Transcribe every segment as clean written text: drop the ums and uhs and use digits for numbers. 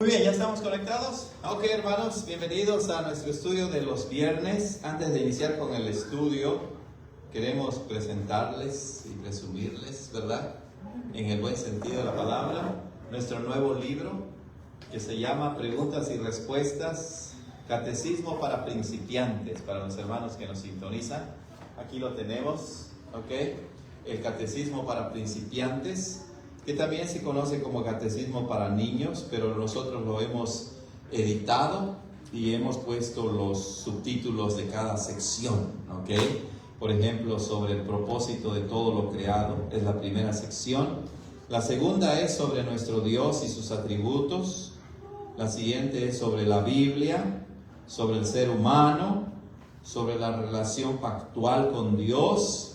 Muy bien, ¿ya estamos conectados? Ok, hermanos, bienvenidos a nuestro estudio de los viernes. Antes de iniciar con el estudio, queremos presentarles y presumirles, ¿verdad? En el buen sentido de la palabra, nuestro nuevo libro que se llama Preguntas y Respuestas, Catecismo para Principiantes, para los hermanos que nos sintonizan. Aquí lo tenemos, ¿ok? El Catecismo para Principiantes, que también se conoce como Catecismo para Niños, pero nosotros lo hemos editado y hemos puesto los subtítulos de cada sección, ¿ok? Por ejemplo, sobre el propósito de todo lo creado, es la primera sección. La segunda es sobre nuestro Dios y sus atributos. La siguiente es sobre la Biblia, sobre el ser humano, sobre la relación pactual con Dios,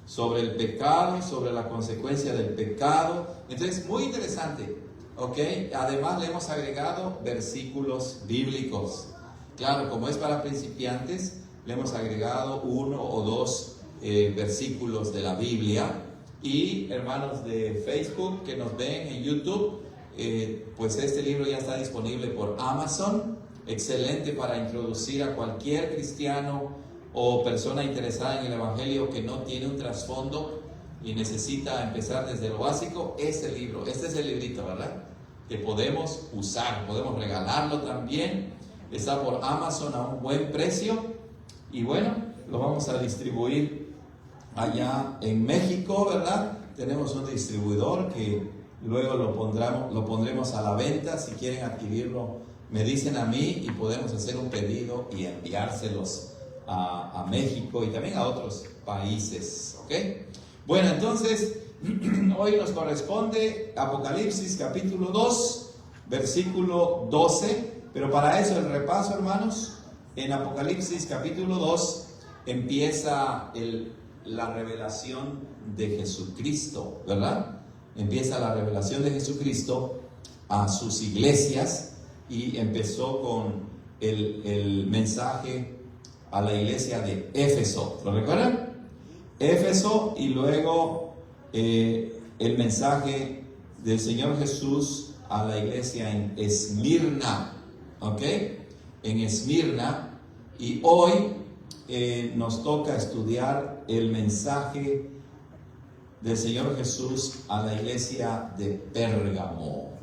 sobre el pecado, sobre la consecuencia del pecado. Entonces, muy interesante, ¿ok? Además, le hemos agregado versículos bíblicos. Claro, como es para principiantes, le hemos agregado uno o dos versículos de la Biblia. Y hermanos de Facebook que nos ven en YouTube, pues este libro ya está disponible por Amazon. Excelente para introducir a cualquier cristiano o persona interesada en el Evangelio que no tiene un trasfondo y necesita empezar desde lo básico. Este libro, este es el librito, ¿verdad? Que podemos usar, podemos regalarlo también. Está por Amazon a un buen precio y bueno, lo vamos a distribuir allá en México, ¿verdad? Tenemos un distribuidor que luego lo pondremos a la venta. Si quieren adquirirlo, me dicen a mí y podemos hacer un pedido y enviárselos a México y también a otros países, ¿ok? Bueno, entonces, hoy nos corresponde Apocalipsis capítulo 2, versículo 12, pero para eso el repaso, hermanos, en Apocalipsis capítulo 2 empieza la revelación de Jesucristo, ¿verdad? Empieza la revelación de Jesucristo a sus iglesias y empezó con el mensaje a la iglesia de Éfeso, ¿lo recuerdan? Éfeso, y luego el mensaje del Señor Jesús a la iglesia en Esmirna, ¿ok? En Esmirna, y hoy nos toca estudiar el mensaje del Señor Jesús a la iglesia de Pérgamo.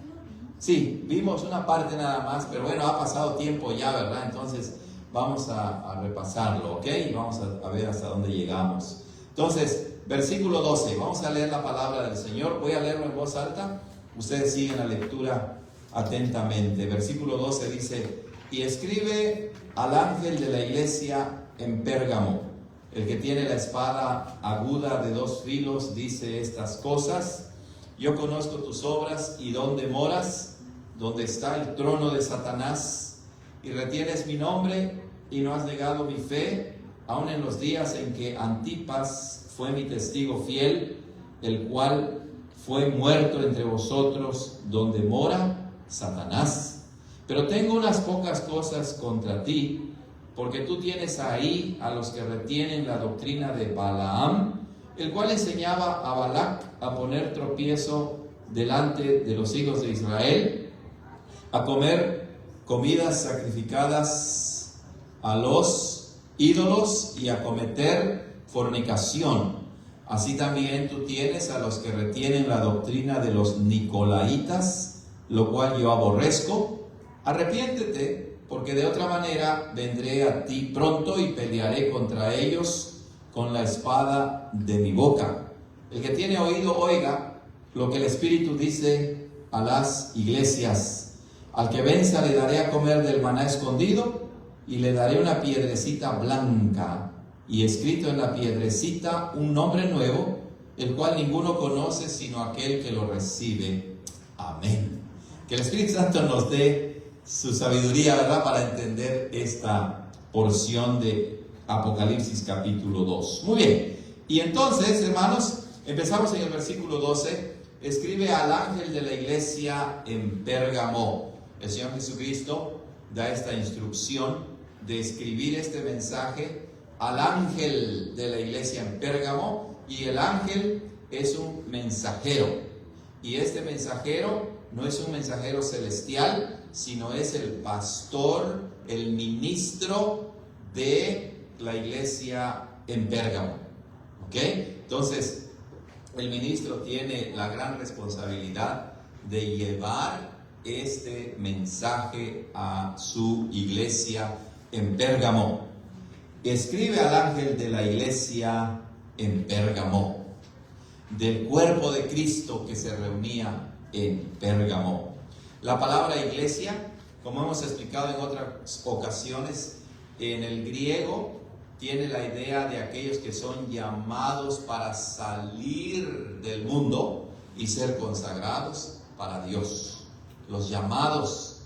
Sí, vimos una parte nada más, pero bueno, ha pasado tiempo ya, ¿verdad? Entonces vamos a repasarlo, ¿ok? Y vamos a ver hasta dónde llegamos. Entonces, versículo 12, vamos a leer la palabra del Señor. Voy a leerlo en voz alta, ustedes siguen la lectura atentamente. Versículo 12 dice: y escribe al ángel de la iglesia en Pérgamo, el que tiene la espada aguda de dos filos, dice estas cosas: yo conozco tus obras y dónde moras, donde está el trono de Satanás, y retienes mi nombre y no has negado mi fe, aun en los días en que Antipas fue mi testigo fiel, el cual fue muerto entre vosotros, donde mora Satanás. Pero tengo unas pocas cosas contra ti, porque tú tienes ahí a los que retienen la doctrina de Balaam, el cual enseñaba a Balac a poner tropiezo delante de los hijos de Israel, a comer comidas sacrificadas a los ídolos y a cometer fornicación. Así también tú tienes a los que retienen la doctrina de los nicolaitas, lo cual yo aborrezco. Arrepiéntete, porque de otra manera vendré a ti pronto y pelearé contra ellos con la espada de mi boca. El que tiene oído, oiga lo que el Espíritu dice a las iglesias. Al que venza le daré a comer del maná escondido, y le daré una piedrecita blanca, y escrito en la piedrecita un nombre nuevo, el cual ninguno conoce sino aquel que lo recibe. Amén. Que el Espíritu Santo nos dé su sabiduría, ¿verdad?, para entender esta porción de Apocalipsis capítulo 2. Muy bien, y entonces, hermanos, empezamos en el versículo 12. Escribe al ángel de la iglesia en Pérgamo. El Señor Jesucristo da esta instrucción de escribir este mensaje al ángel de la iglesia en Pérgamo, y el ángel es un mensajero, y este mensajero no es un mensajero celestial, sino es el pastor, el ministro de la iglesia en Pérgamo. ¿Ok? Entonces, el ministro tiene la gran responsabilidad de llevar este mensaje a su iglesia en Pérgamo. Escribe al ángel de la iglesia en Pérgamo, del cuerpo de Cristo que se reunía en Pérgamo. La palabra iglesia, como hemos explicado en otras ocasiones, en el griego tiene la idea de aquellos que son llamados para salir del mundo y ser consagrados para Dios. Los llamados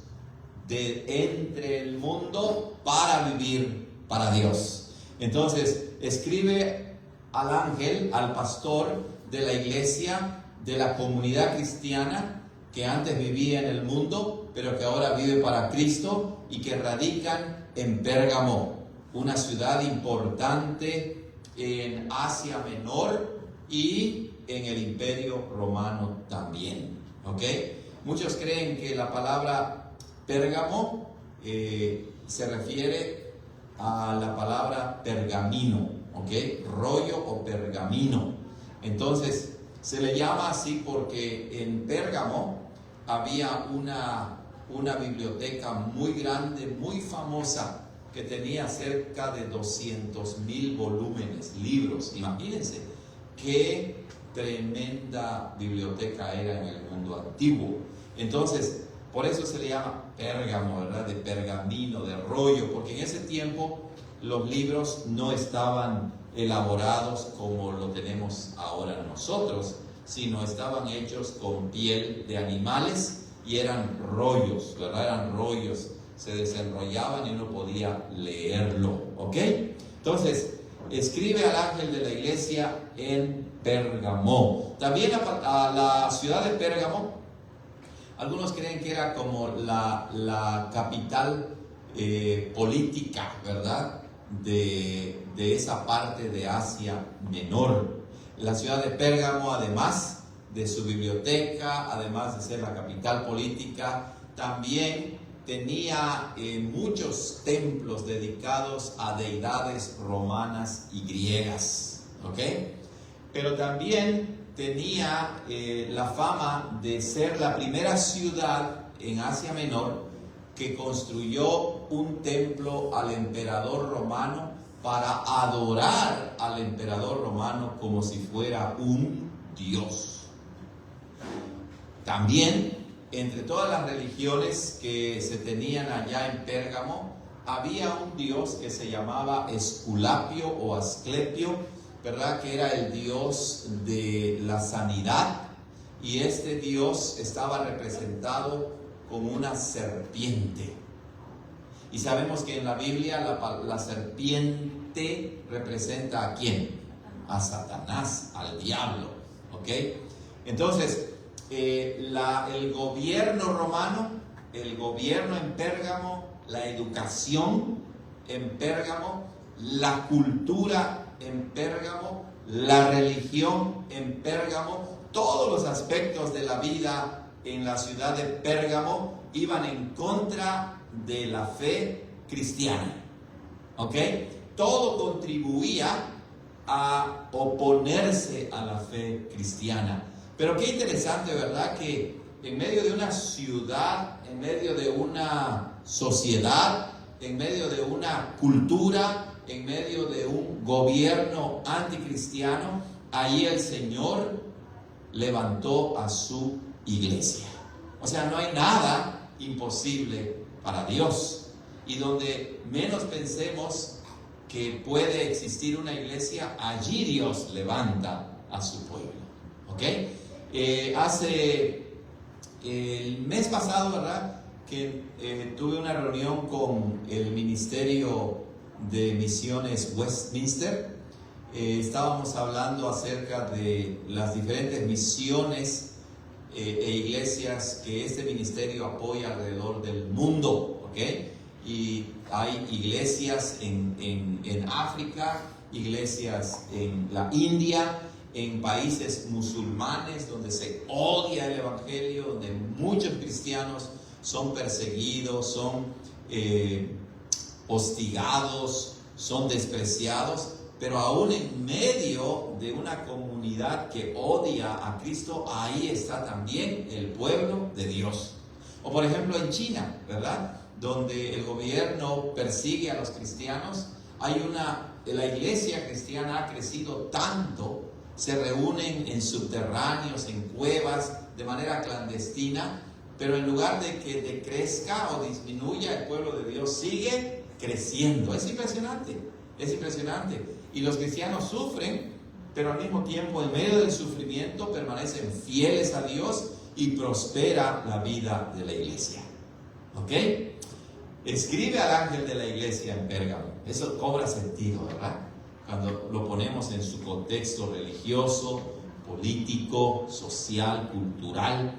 de entre el mundo para vivir para Dios. Entonces, escribe al ángel, al pastor de la iglesia, de la comunidad cristiana que antes vivía en el mundo, pero que ahora vive para Cristo y que radican en Pérgamo, una ciudad importante en Asia Menor y en el Imperio Romano también. ¿Ok? Muchos creen que la palabra Pérgamo se refiere a la palabra pergamino, ¿ok? Rollo o pergamino. Entonces, se le llama así porque en Pérgamo había una biblioteca muy grande, muy famosa, que tenía cerca de 200,000 volúmenes, libros. Imagínense qué tremenda biblioteca era en el mundo antiguo. Entonces, por eso se le llama Pérgamo, ¿verdad? De pergamino, de rollo, porque en ese tiempo los libros no estaban elaborados como lo tenemos ahora nosotros, sino estaban hechos con piel de animales y eran rollos, ¿verdad? Eran rollos, se desenrollaban y uno podía leerlo, ¿ok? Entonces, escribe al ángel de la iglesia en Pérgamo. También a la ciudad de Pérgamo, algunos creen que era como la capital política, ¿verdad? De esa parte de Asia Menor. La ciudad de Pérgamo, además de su biblioteca, además de ser la capital política, también tenía muchos templos dedicados a deidades romanas y griegas, ¿ok? Pero también tenía la fama de ser la primera ciudad en Asia Menor que construyó un templo al emperador romano para adorar al emperador romano como si fuera un dios. También, entre todas las religiones que se tenían allá en Pérgamo, había un dios que se llamaba Esculapio o Asclepio, ¿verdad? Que era el dios de la sanidad, y este dios estaba representado como una serpiente. Y sabemos que en la Biblia la serpiente representa ¿a quién? A Satanás, al diablo, ¿ok? Entonces, el gobierno romano, el gobierno en Pérgamo, la educación en Pérgamo, la cultura en Pérgamo, la religión en Pérgamo, todos los aspectos de la vida en la ciudad de Pérgamo iban en contra de la fe cristiana, ¿ok? Todo contribuía a oponerse a la fe cristiana. Pero qué interesante, ¿verdad? Que en medio de una ciudad, en medio de una sociedad, en medio de una cultura, en medio de un gobierno anticristiano, ahí el Señor levantó a su iglesia. O sea, no hay nada imposible para Dios. Y donde menos pensemos que puede existir una iglesia, allí Dios levanta a su pueblo. ¿Ok? Hace el mes pasado, ¿verdad? Que tuve una reunión con el Ministerio de Misiones Westminster. Estábamos hablando acerca de las diferentes misiones e iglesias que este ministerio apoya alrededor del mundo, ¿ok? Y hay iglesias en África, iglesias en la India, en países musulmanes donde se odia el evangelio, donde muchos cristianos son perseguidos, son hostigados, son despreciados, pero aún en medio de una comunidad que odia a Cristo, ahí está también el pueblo de Dios. O por ejemplo en China, ¿verdad?, donde el gobierno persigue a los cristianos, la iglesia cristiana ha crecido tanto, se reúnen en subterráneos, en cuevas, de manera clandestina, pero en lugar de que decrezca o disminuya, el pueblo de Dios sigue creciendo. Es impresionante, es impresionante. Y los cristianos sufren, pero al mismo tiempo, en medio del sufrimiento, permanecen fieles a Dios y prospera la vida de la iglesia. ¿Ok? Escribe al ángel de la iglesia en Pérgamo. Eso cobra sentido, ¿verdad? Cuando lo ponemos en su contexto religioso, político, social, cultural,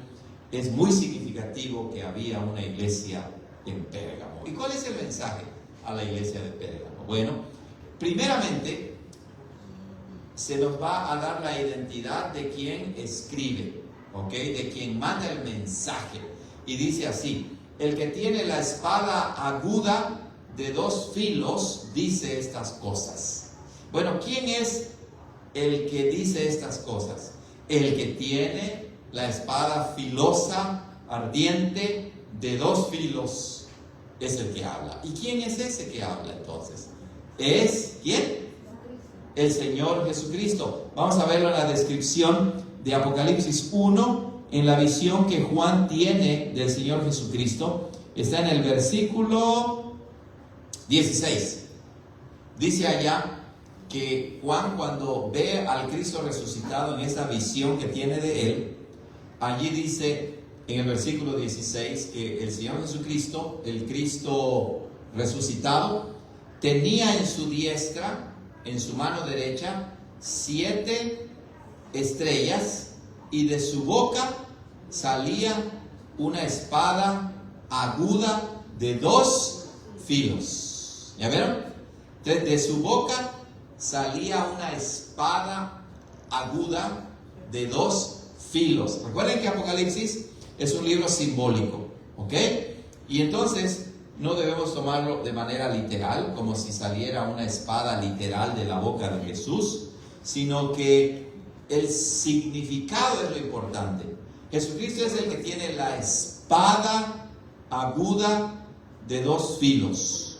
es muy significativo que había una iglesia en Pérgamo. ¿Y cuál es el mensaje a la iglesia de Pérgamo? Bueno, primeramente, se nos va a dar la identidad de quien escribe, ¿ok?, de quien manda el mensaje. Y dice así: el que tiene la espada aguda de 2 filos dice estas cosas. Bueno, ¿quién es el que dice estas cosas? El que tiene la espada filosa, ardiente, de 2 filos, es el que habla. ¿Y quién es ese que habla entonces? ¿Es quién? El Señor Jesucristo. Vamos a verlo en la descripción de Apocalipsis 1, en la visión que Juan tiene del Señor Jesucristo. Está en el versículo 16. Dice allá que Juan, cuando ve al Cristo resucitado en esa visión que tiene de él, allí dice en el versículo 16 que el Señor Jesucristo, el Cristo resucitado, tenía en su diestra, en su mano derecha, 7 estrellas, y de su boca salía una espada aguda de 2 filos. ¿Ya vieron? De su boca salía una espada aguda de 2 filos. Recuerden que Apocalipsis es un libro simbólico, ¿ok? Y entonces no debemos tomarlo de manera literal, como si saliera una espada literal de la boca de Jesús, sino que el significado es lo importante. Jesucristo es el que tiene la espada aguda de 2 filos.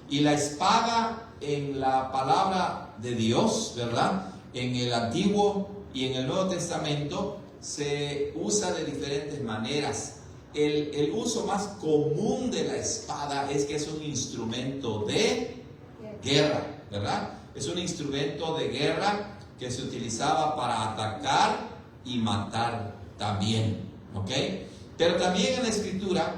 Y la espada en la palabra de Dios, ¿verdad?, en el Antiguo y en el Nuevo Testamento, se usa de diferentes maneras. El uso más común de la espada es que es un instrumento de guerra, ¿verdad? Es un instrumento de guerra que se utilizaba para atacar y matar también, ¿ok? Pero también en la Escritura,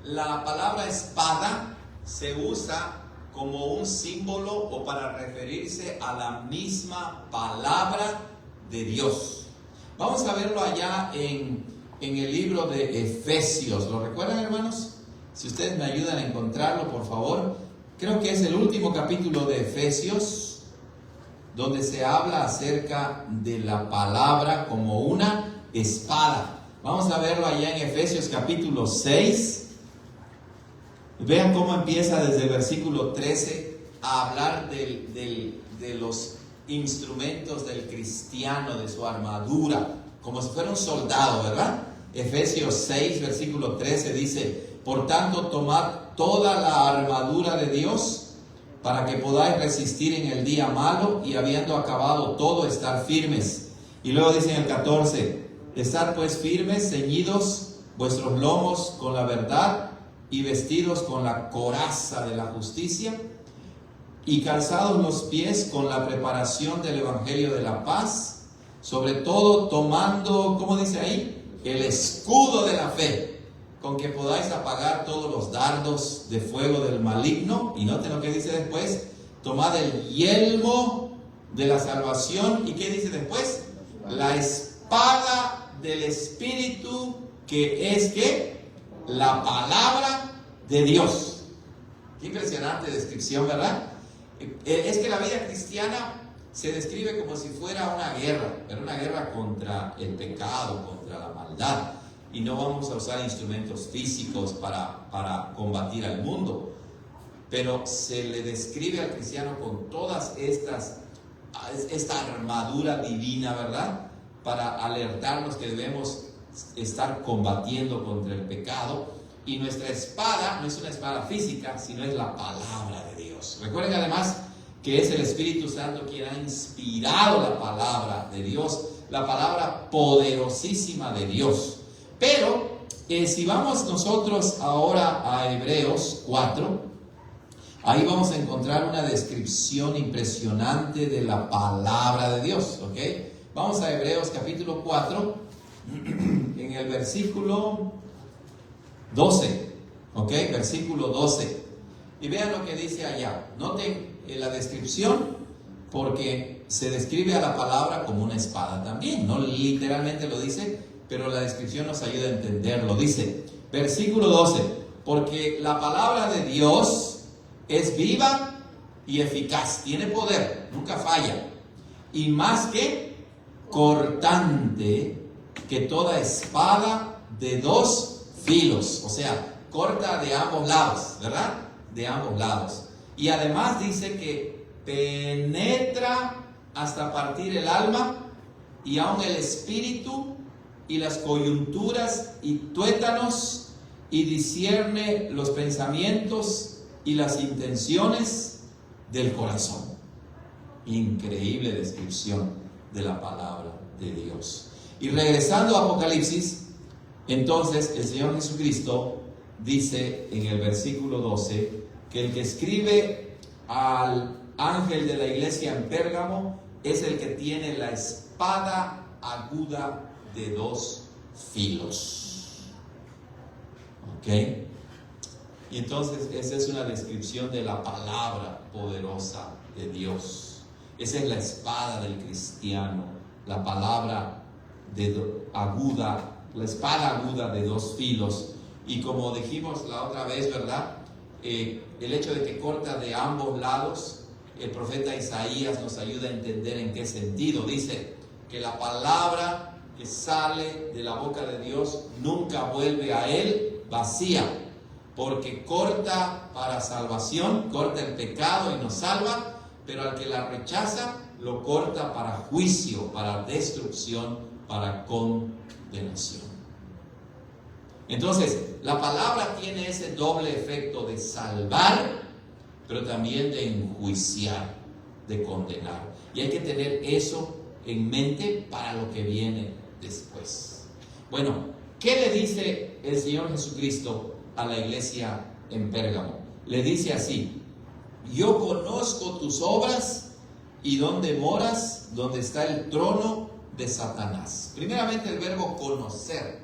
la palabra espada se usa como un símbolo o para referirse a la misma palabra de Dios. Vamos a verlo allá en el libro de Efesios. ¿Lo recuerdan, hermanos? Si ustedes me ayudan a encontrarlo, por favor. Creo que es el último capítulo de Efesios, donde se habla acerca de la palabra como una espada. Vamos a verlo allá en Efesios capítulo 6. Vean cómo empieza desde el versículo 13 a hablar de los instrumentos del cristiano, de su armadura, como si fuera un soldado, ¿verdad? Efesios 6, versículo 13 dice: por tanto, tomad toda la armadura de Dios, para que podáis resistir en el día malo, y habiendo acabado todo, estar firmes. Y luego dice en el 14: estad pues firmes, ceñidos vuestros lomos con la verdad, y vestidos con la coraza de la justicia, y calzados los pies con la preparación del evangelio de la paz, sobre todo tomando, ¿cómo dice ahí?, el escudo de la fe, con que podáis apagar todos los dardos de fuego del maligno. Y noten lo que dice después: tomad el yelmo de la salvación. ¿Y qué dice después? La espada del Espíritu, que es ¿qué? La palabra de Dios. Qué impresionante descripción, ¿verdad? Es que la vida cristiana se describe como si fuera una guerra, pero una guerra contra el pecado, contra la maldad. Y no vamos a usar instrumentos físicos para combatir al mundo, pero se le describe al cristiano con todas esta armadura divina, ¿verdad? Para alertarnos que debemos estar combatiendo contra el pecado. Y nuestra espada no es una espada física, sino es la palabra de Dios. Recuerden además que es el Espíritu Santo quien ha inspirado la palabra de Dios, la palabra poderosísima de Dios. Pero si vamos nosotros ahora a Hebreos 4, ahí vamos a encontrar una descripción impresionante de la palabra de Dios, ¿ok? Vamos a Hebreos capítulo 4, en el versículo 12, ¿ok? Versículo 12. Y vean lo que dice allá. Noten la descripción, porque se describe a la palabra como una espada también. No literalmente lo dice, pero la descripción nos ayuda a entenderlo. Dice, versículo 12, porque la palabra de Dios es viva y eficaz, tiene poder, nunca falla, y más que cortante que toda espada de dos filos, o sea, corta de ambos lados, ¿verdad? De ambos lados. Y además dice que penetra hasta partir el alma y aun el espíritu y las coyunturas y tuétanos, y discierne los pensamientos y las intenciones del corazón. Increíble descripción de la palabra de Dios. Y regresando a Apocalipsis, entonces el Señor Jesucristo dice en el versículo 12 que el que escribe al ángel de la iglesia en Pérgamo es el que tiene la espada aguda de dos filos. ¿Ok? Y entonces esa es una descripción de la palabra poderosa de Dios. Esa es la espada del cristiano, la palabra aguda, la espada aguda de dos filos. Y como dijimos la otra vez, ¿verdad? El hecho de que corta de ambos lados, el profeta Isaías nos ayuda a entender en qué sentido. Dice que la palabra que sale de la boca de Dios nunca vuelve a él vacía, porque corta para salvación, corta el pecado y nos salva, pero al que la rechaza lo corta para juicio, para destrucción, para condenación. Entonces, la palabra tiene ese doble efecto de salvar, pero también de enjuiciar, de condenar. Y hay que tener eso en mente para lo que viene después. Bueno, ¿qué le dice el Señor Jesucristo a la iglesia en Pérgamo? Le dice así: yo conozco tus obras y dónde moras, donde está el trono de Satanás. Primeramente, el verbo conocer.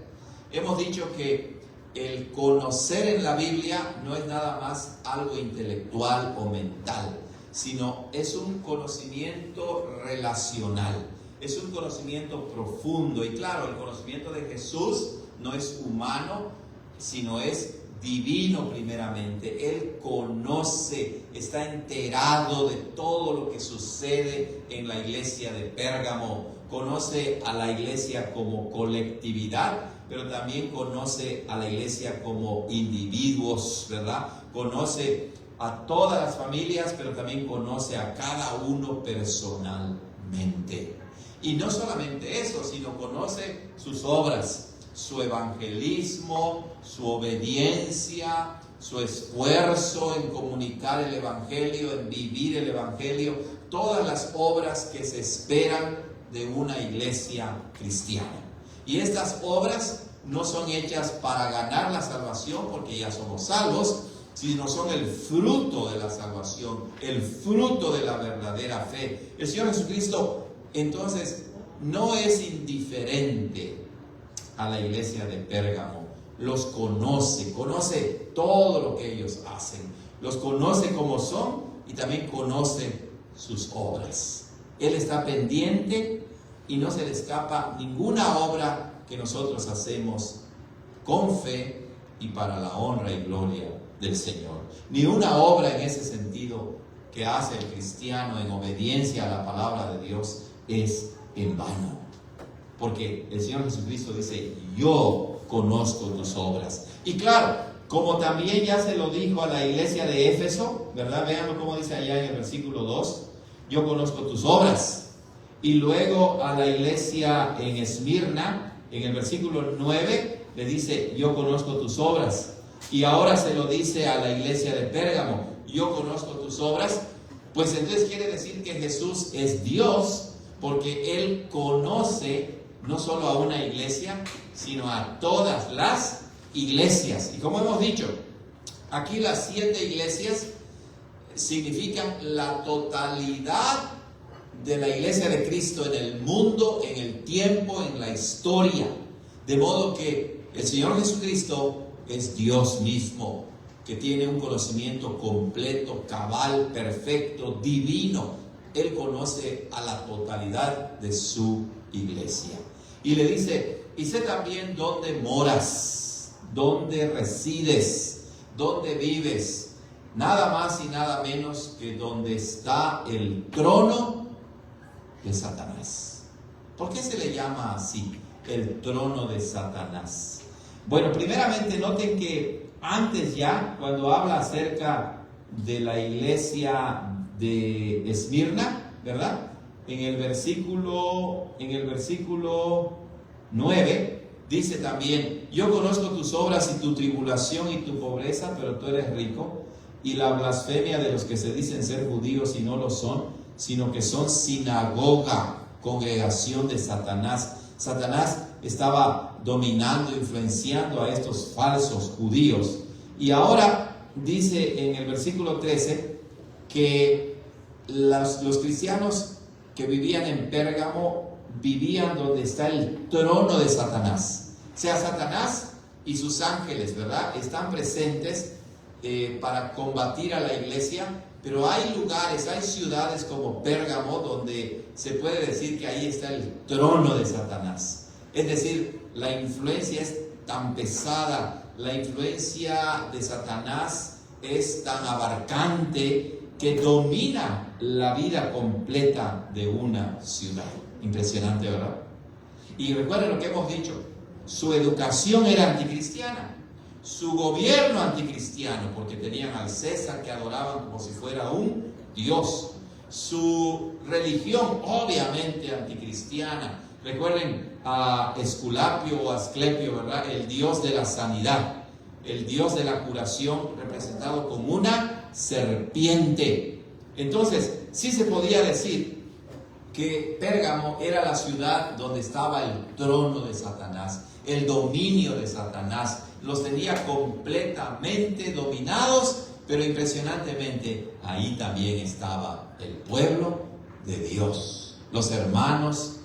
Hemos dicho que el conocer en la Biblia no es nada más algo intelectual o mental, sino es un conocimiento relacional, es un conocimiento profundo. Y claro, el conocimiento de Jesús no es humano, sino es divino primeramente. Él conoce, está enterado de todo lo que sucede en la iglesia de Pérgamo. Conoce a la iglesia como colectividad, pero también conoce a la iglesia como individuos, ¿verdad? Conoce a todas las familias, pero también conoce a cada uno personalmente. Y no solamente eso, sino conoce sus obras, su evangelismo, su obediencia, su esfuerzo en comunicar el evangelio, en vivir el evangelio, todas las obras que se esperan de una iglesia cristiana. Y estas obras no son hechas para ganar la salvación, porque ya somos salvos, sino son el fruto de la salvación, el fruto de la verdadera fe. El Señor Jesucristo entonces no es indiferente a la iglesia de Pérgamo. Los conoce todo lo que ellos hacen, los conoce como son y también conoce sus obras. Él está pendiente y no se le escapa ninguna obra que nosotros hacemos con fe y para la honra y gloria del Señor. Ni una obra en ese sentido que hace el cristiano en obediencia a la palabra de Dios es en vano. Porque el Señor Jesucristo dice, yo conozco tus obras. Y claro, como también ya se lo dijo a la iglesia de Éfeso, ¿verdad? Veanlo como dice allá en el versículo 2, yo conozco tus obras. Y luego a la iglesia en Esmirna, en el versículo 9, le dice, yo conozco tus obras. Y ahora se lo dice a la iglesia de Pérgamo, yo conozco tus obras. Pues entonces quiere decir que Jesús es Dios, porque Él conoce no solo a una iglesia, sino a todas las iglesias. Y como hemos dicho, aquí las 7 iglesias significan la totalidad de la iglesia de Cristo en el mundo, en el tiempo, en la historia. De modo que el Señor Jesucristo es Dios mismo, que tiene un conocimiento completo, cabal, perfecto, divino. Él conoce a la totalidad de su iglesia. Y le dice, y sé también dónde moras, dónde resides, dónde vives. Nada más y nada menos que donde está el trono de Satanás. ¿Por qué se le llama así, el trono de Satanás? Bueno, primeramente noten que antes ya, cuando habla acerca de la iglesia de Esmirna, ¿verdad? En el versículo 9 dice también, yo conozco tus obras y tu tribulación y tu pobreza, pero tú eres rico, y la blasfemia de los que se dicen ser judíos y no lo son, sino que son sinagoga, congregación de Satanás. Satanás estaba dominando, influenciando a estos falsos judíos. Y ahora dice en el versículo 13 que los cristianos que vivían en Pérgamo vivían donde está el trono de Satanás. O sea, Satanás y sus ángeles, ¿verdad?, están presentes para combatir a la iglesia, pero hay lugares, hay ciudades como Pérgamo donde se puede decir que ahí está el trono de Satanás. Es decir, la influencia es tan pesada, la influencia de Satanás es tan abarcante que domina la vida completa de una ciudad. Impresionante, ¿verdad? Y recuerden lo que hemos dicho, su educación era anticristiana, su gobierno anticristiano, porque tenían al César que adoraban como si fuera un dios, su religión obviamente anticristiana. Recuerden a Esculapio o Asclepio, ¿verdad? El dios de la sanidad, el dios de la curación, representado como una serpiente. Entonces, sí se podía decir que Pérgamo era la ciudad donde estaba el trono de Satanás, el dominio de Satanás. Los tenía completamente dominados, pero impresionantemente ahí también estaba el pueblo de Dios, los hermanos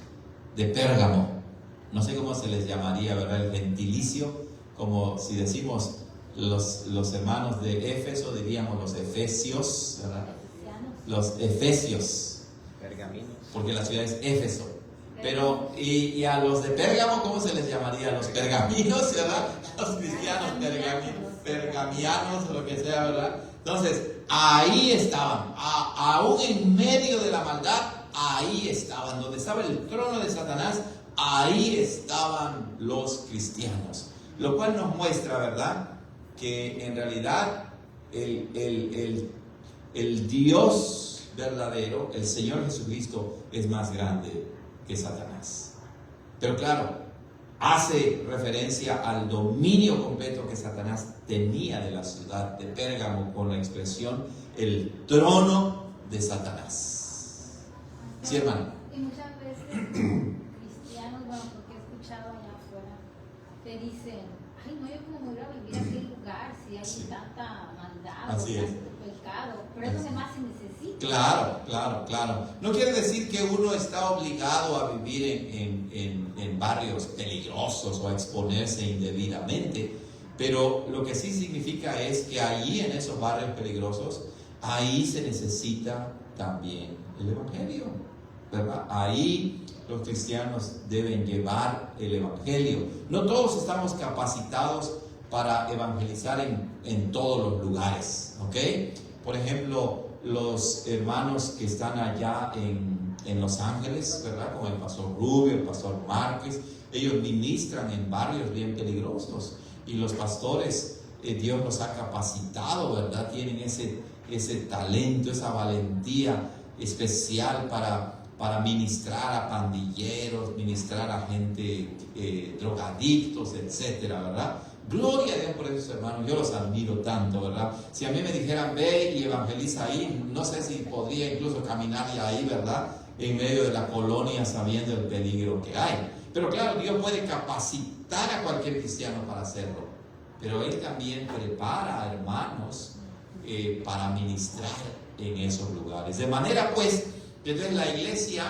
de Pérgamo. No sé cómo se les llamaría, ¿verdad? El gentilicio, como si decimos los hermanos de Éfeso, diríamos los efesios, ¿verdad? Los efesios, Pergaminos. porque la ciudad es Éfeso. Pero, y a los de Pérgamo, ¿cómo se les llamaría? Los pergaminos, ¿verdad? Los cristianos pergamianos, o lo que sea, ¿verdad? Entonces, ahí estaban, aún en medio de la maldad, ahí estaban, donde estaba el trono de Satanás, ahí estaban los cristianos. Lo cual nos muestra, ¿verdad?, que en realidad el Dios verdadero, el Señor Jesucristo, es más grande que Satanás. Pero claro, hace referencia al dominio completo que Satanás tenía de la ciudad de Pérgamo con la expresión el trono de Satanás. Sí, hermano. Y muchas veces cristianos, bueno, porque he escuchado allá afuera, te dicen, ay, no, yo como me voy a vivir a aquel lugar si hay tanta maldad, Así es. tanto pecado, pero es donde más se necesita. Claro. No quiere decir que uno está obligado a vivir en barrios peligrosos o a exponerse indebidamente, pero lo que sí significa es que allí en esos barrios peligrosos, ahí se necesita también el Evangelio, ¿verdad? Ahí los cristianos deben llevar el Evangelio. No todos estamos capacitados para evangelizar en todos los lugares, ¿ok? Por ejemplo, los hermanos que están allá en Los Ángeles, ¿verdad? Como el pastor Rubio, el pastor Márquez. Ellos ministran en barrios bien peligrosos. Y los pastores, Dios los ha capacitado, ¿verdad? Tienen ese talento, esa valentía especial para ministrar a pandilleros, ministrar a gente, drogadictos, etcétera, ¿verdad? Gloria a Dios por esos hermanos, yo los admiro tanto, ¿verdad? Si a mí me dijeran, ve y evangeliza ahí, no sé si podría incluso caminar ahí, ¿verdad? En medio de la colonia, sabiendo el peligro que hay. Pero claro, Dios puede capacitar a cualquier cristiano para hacerlo, pero Él también prepara a hermanos para ministrar en esos lugares. De manera pues, que entonces la iglesia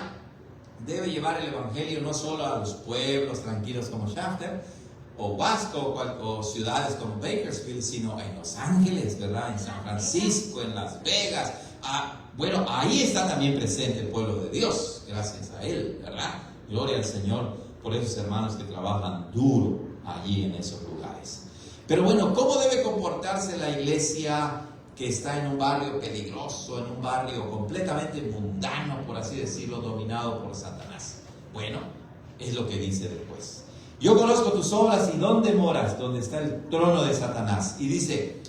debe llevar el evangelio no solo a los pueblos tranquilos como Shafter, o Vasco, o ciudades como Bakersfield, sino en Los Ángeles, ¿verdad? En San Francisco, en Las Vegas. Bueno, ahí está también presente el pueblo de Dios, gracias a Él, ¿verdad? Gloria al Señor por esos hermanos que trabajan duro allí en esos lugares. Pero bueno, ¿cómo debe comportarse la iglesia que está en un barrio peligroso, en un barrio completamente mundano, por así decirlo, dominado por Satanás? Bueno, es lo que dice después. Yo conozco tus obras y dónde moras, donde está el trono de Satanás. Y dice,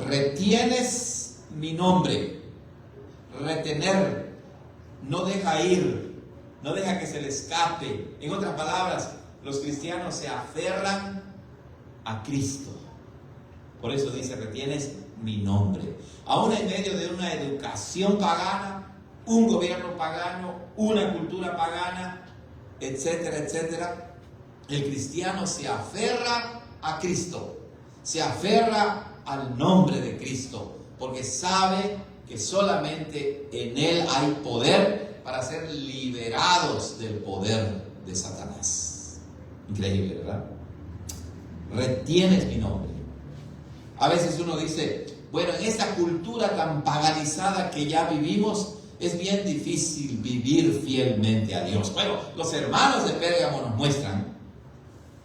retienes mi nombre. Retener, no deja ir, no deja que se le escape. En otras palabras, los cristianos se aferran a Cristo. Por eso dice, retienes mi nombre. Aún en medio de una educación pagana, un gobierno pagano, una cultura pagana, etcétera, etcétera, el cristiano se aferra a Cristo, se aferra al nombre de Cristo, porque sabe que solamente en Él hay poder para ser liberados del poder de Satanás. Increíble, ¿verdad? Retienes mi nombre. A veces uno dice, bueno, en esta cultura tan paganizada que ya vivimos, es bien difícil vivir fielmente a Dios. Bueno, los hermanos de Pérgamo nos muestran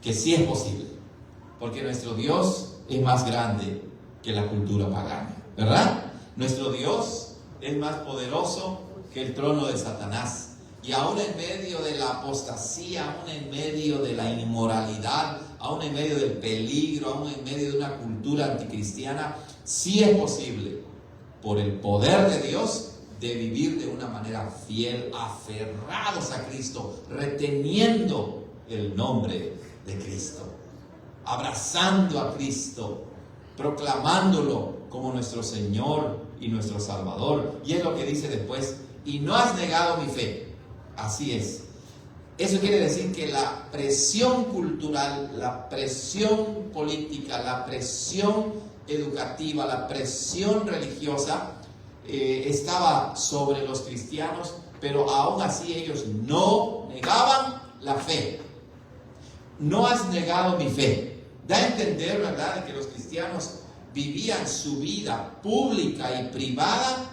que sí es posible, porque nuestro Dios es más grande que la cultura pagana, ¿verdad? Nuestro Dios es más poderoso que el trono de Satanás. Y aún en medio de la apostasía, aún en medio de la inmoralidad, aún en medio del peligro, aún en medio de una cultura anticristiana, sí es posible, por el poder de Dios, de vivir de una manera fiel, aferrados a Cristo, reteniendo el nombre de Cristo, abrazando a Cristo, proclamándolo como nuestro Señor y nuestro Salvador. Y es lo que dice después, y no has negado mi fe. Así es. Eso quiere decir que la presión cultural, la presión política, la presión educativa, la presión religiosa estaba sobre los cristianos, pero aún así ellos no negaban la fe. No has negado mi fe. Da a entender, ¿verdad?, que los cristianos vivían su vida pública y privada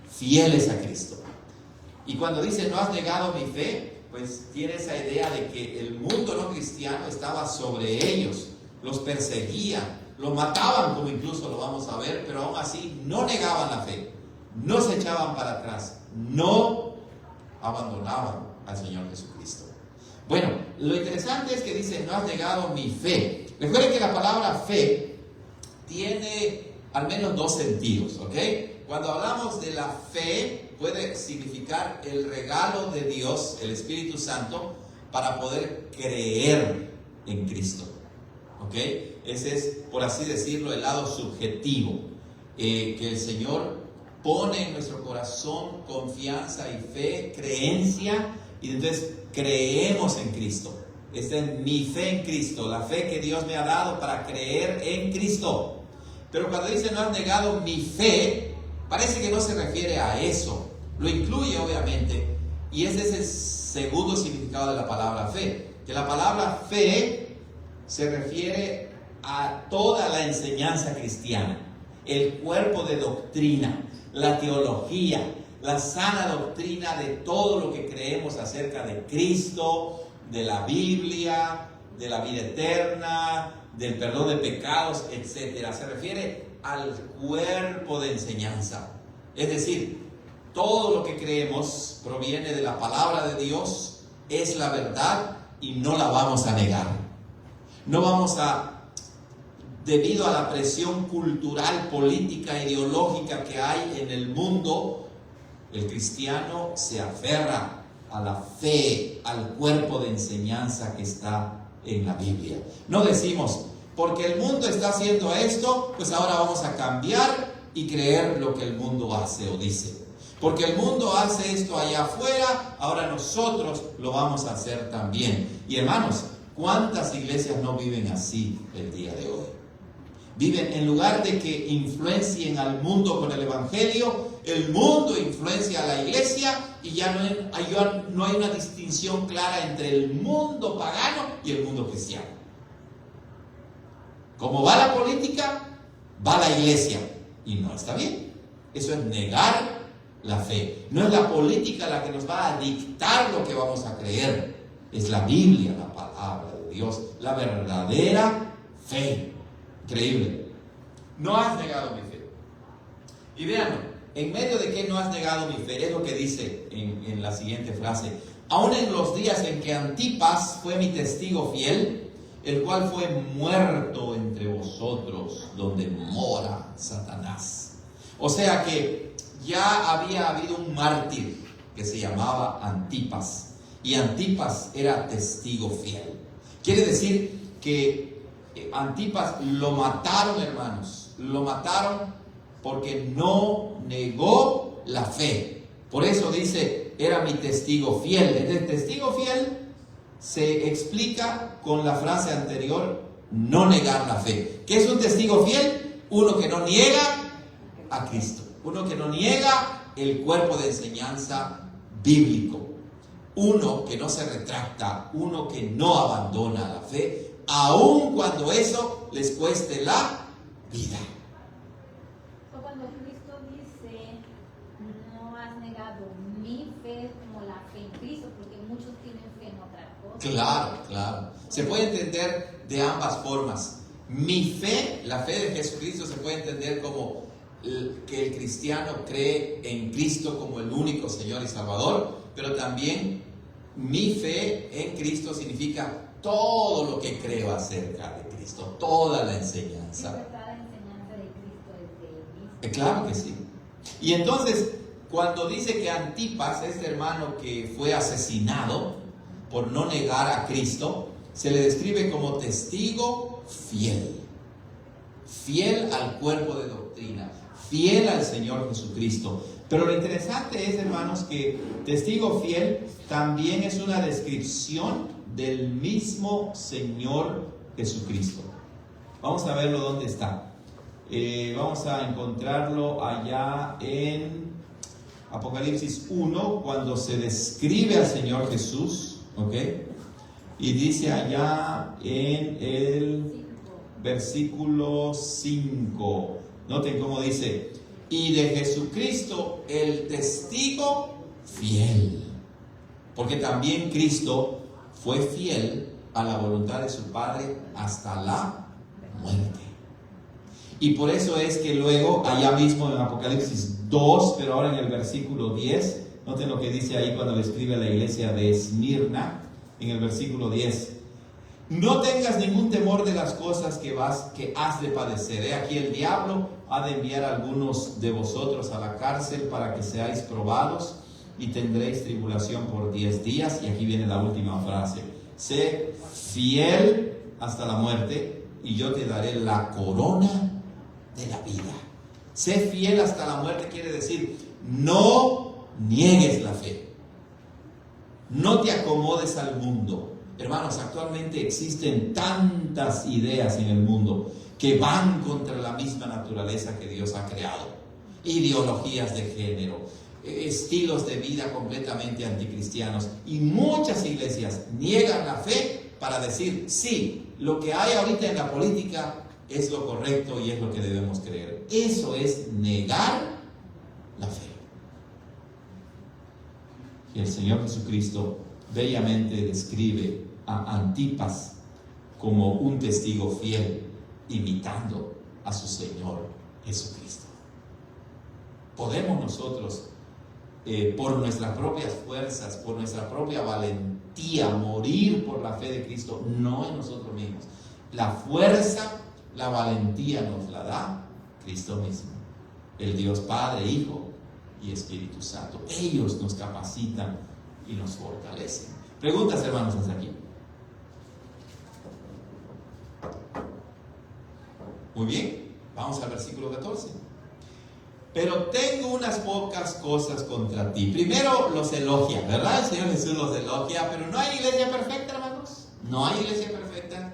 fieles a Cristo. Y cuando dice no has negado mi fe, pues tiene esa idea de que el mundo no cristiano estaba sobre ellos, los perseguían, los mataban, como incluso lo vamos a ver, pero aún así no negaban la fe, no se echaban para atrás, no abandonaban al Señor Jesucristo. Bueno, lo interesante es que dice no has negado mi fe. Recuerden que la palabra fe tiene al menos dos sentidos, ¿ok? Cuando hablamos de la fe, puede significar el regalo de Dios, el Espíritu Santo, para poder creer en Cristo, ¿ok? Ese es, por así decirlo, el lado subjetivo, que el Señor pone en nuestro corazón confianza y fe, creencia, y entonces creemos en Cristo. Esta es mi fe en Cristo, la fe que Dios me ha dado para creer en Cristo. Pero cuando dice no has negado mi fe, parece que no se refiere a eso. Lo incluye obviamente, y ese es el segundo significado de la palabra fe, que la palabra fe se refiere a toda la enseñanza cristiana, el cuerpo de doctrina, la teología, la sana doctrina de todo lo que creemos acerca de Cristo, de la Biblia, de la vida eterna, del perdón de pecados, etc. Se refiere al cuerpo de enseñanza. Es decir, todo lo que creemos proviene de la palabra de Dios, es la verdad y no la vamos a negar. No vamos a, debido a la presión cultural, política, ideológica que hay en el mundo, el cristiano se aferra a la fe, al cuerpo de enseñanza que está en la Biblia. No decimos, porque el mundo está haciendo esto, pues ahora vamos a cambiar y creer lo que el mundo hace o dice. Porque el mundo hace esto allá afuera, ahora nosotros lo vamos a hacer también. Y hermanos, ¿cuántas iglesias no viven así el día de hoy? Viven, en lugar de que influencien al mundo con el evangelio, el mundo influencia a la iglesia y ya no hay una distinción clara entre el mundo pagano y el mundo cristiano. Como va la política, va la iglesia. Y no está bien. Eso es negar la fe. No es la política la que nos va a dictar lo que vamos a creer. Es la Biblia, la palabra de Dios, la verdadera fe. Increíble. No has negado mi fe. Y vean, en medio de que no has negado mi fe, es lo que dice en la siguiente frase. Aún en los días en que Antipas fue mi testigo fiel, el cual fue muerto entre vosotros, donde mora Satanás. O sea que ya había habido un mártir que se llamaba Antipas. Y Antipas era testigo fiel. Quiere decir que Antipas lo mataron, hermanos. Lo mataron porque no negó la fe. Por eso dice, era mi testigo fiel. El testigo fiel se explica con la frase anterior, no negar la fe. ¿Qué es un testigo fiel? Uno que no niega a Cristo. Uno que no niega el cuerpo de enseñanza bíblico. Uno que no se retracta. Uno que no abandona la fe, aun cuando eso les cueste la vida. Cuando Cristo dice, no has negado mi fe como la fe en Cristo, porque muchos tienen fe en otra cosa. Claro, claro. Se puede entender de ambas formas. Mi fe, la fe de Jesucristo, se puede entender como que el cristiano cree en Cristo como el único Señor y Salvador, pero también mi fe en Cristo significa todo lo que creo acerca de Cristo, toda la enseñanza. La enseñanza de Cristo desde el inicio. Claro que sí. Y entonces, cuando dice que Antipas, este hermano que fue asesinado por no negar a Cristo, se le describe como testigo fiel. Fiel al cuerpo de doctrina, fiel al Señor Jesucristo. Pero lo interesante es, hermanos, que testigo fiel también es una descripción del mismo Señor Jesucristo. Vamos a verlo dónde está. Vamos a encontrarlo allá en Apocalipsis 1, cuando se describe al Señor Jesús, ¿ok? Y dice allá en el versículo 5, noten cómo dice, y de Jesucristo el testigo fiel, porque también Cristo fue fiel a la voluntad de su Padre hasta la muerte. Y por eso es que luego, allá mismo en Apocalipsis 2, pero ahora en el versículo 10, noten lo que dice ahí cuando le escribe a la iglesia de Esmirna, en el versículo 10. No tengas ningún temor de las cosas que has de padecer. He aquí el diablo ha de enviar a algunos de vosotros a la cárcel para que seáis probados y tendréis tribulación por 10 días. Y aquí viene la última frase. Sé fiel hasta la muerte y yo te daré la corona de la vida. Sé fiel hasta la muerte quiere decir, no niegues la fe. No te acomodes al mundo. Hermanos, actualmente existen tantas ideas en el mundo que van contra la misma naturaleza que Dios ha creado. Ideologías de género, estilos de vida completamente anticristianos. Y muchas iglesias niegan la fe para decir, sí, lo que hay ahorita en la política es lo correcto y es lo que debemos creer. Eso es negar la fe. Y el Señor Jesucristo bellamente describe a Antipas como un testigo fiel, imitando a su Señor Jesucristo. podemos nosotros, por nuestras propias fuerzas, por nuestra propia valentía, morir por la fe de Cristo, no en nosotros mismos. La fuerza, la valentía nos la da Cristo mismo, el Dios Padre, Hijo y Espíritu Santo. Ellos nos capacitan y nos fortalecen. Preguntas, hermanos, hasta aquí. Muy bien, vamos al versículo 14. Pero tengo unas pocas cosas contra ti. Primero los elogia, ¿verdad? El Señor Jesús los elogia, pero no hay iglesia perfecta, hermanos. No hay iglesia perfecta.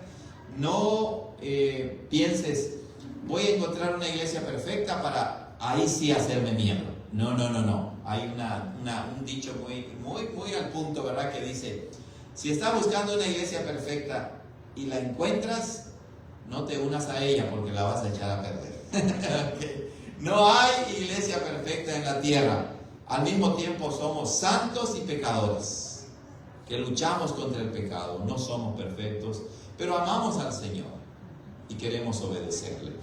No pienses, voy a encontrar una iglesia perfecta para ahí sí hacerme miembro. No. Hay un dicho muy al punto, ¿verdad? Que dice, si estás buscando una iglesia perfecta y la encuentras, no te unas a ella porque la vas a echar a perder. Okay. No hay iglesia perfecta en la tierra. Al mismo tiempo somos santos y pecadores, que luchamos contra el pecado. No somos perfectos, pero amamos al Señor y queremos obedecerle.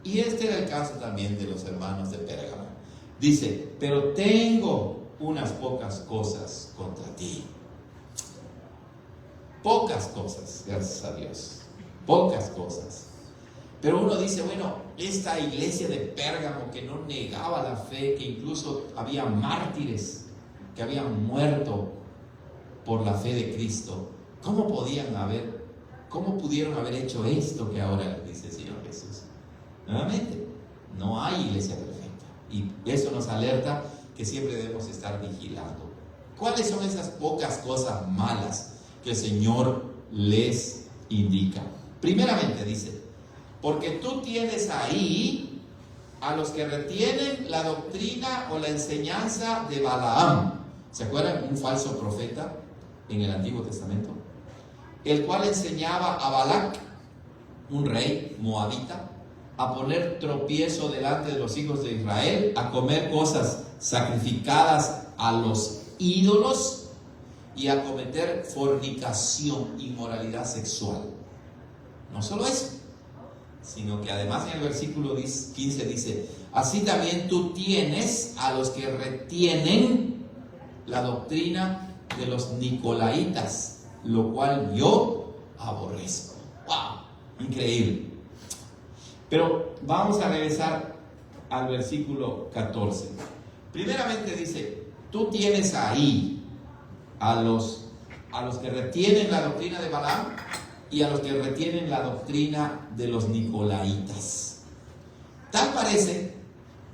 Y este era el caso también de los hermanos de Pérgamo. Dice, pero tengo unas pocas cosas contra ti. Pocas cosas, gracias a Dios. Pocas cosas. Pero uno dice, bueno, esta iglesia de Pérgamo que no negaba la fe, que incluso había mártires que habían muerto por la fe de Cristo, ¿cómo pudieron haber hecho esto que ahora les dice el Señor Jesús? Nuevamente, no hay iglesia perfecta. Y eso nos alerta que siempre debemos estar vigilando. ¿Cuáles son esas pocas cosas malas que el Señor les indica? Primeramente dice, porque tú tienes ahí a los que retienen la doctrina o la enseñanza de Balaam. ¿Se acuerdan? Un falso profeta en el Antiguo Testamento, el cual enseñaba a Balac, un rey moabita, a poner tropiezo delante de los hijos de Israel, a comer cosas sacrificadas a los ídolos y a cometer fornicación, inmoralidad sexual. No solo eso, sino que además en el versículo 15 dice, así también tú tienes a los que retienen la doctrina de los nicolaitas, lo cual yo aborrezco. ¡Wow! Increíble. Pero vamos a regresar al versículo 14. Primeramente dice, tú tienes ahí a los que retienen la doctrina de Balaam y a los que retienen la doctrina de los nicolaitas. Tal parece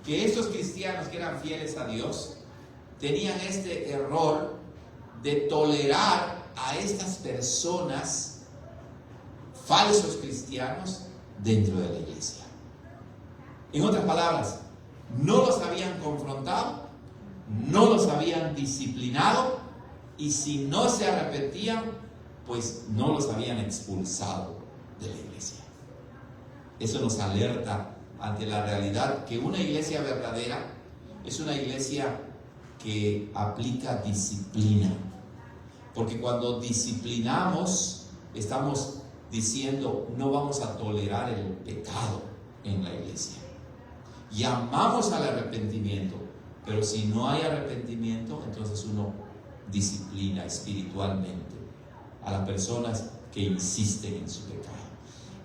que estos cristianos que eran fieles a Dios tenían este error de tolerar a estas personas, falsos cristianos, dentro de la iglesia. En otras palabras, no los habían confrontado, no los habían disciplinado, y si no se arrepentían, pues no los habían expulsado de la iglesia. Eso nos alerta ante la realidad que una iglesia verdadera es una iglesia que aplica disciplina. Porque cuando disciplinamos, estamos diciendo, no vamos a tolerar el pecado en la iglesia. Llamamos al arrepentimiento, pero si no hay arrepentimiento, entonces uno disciplina espiritualmente a las personas que insisten en su pecado.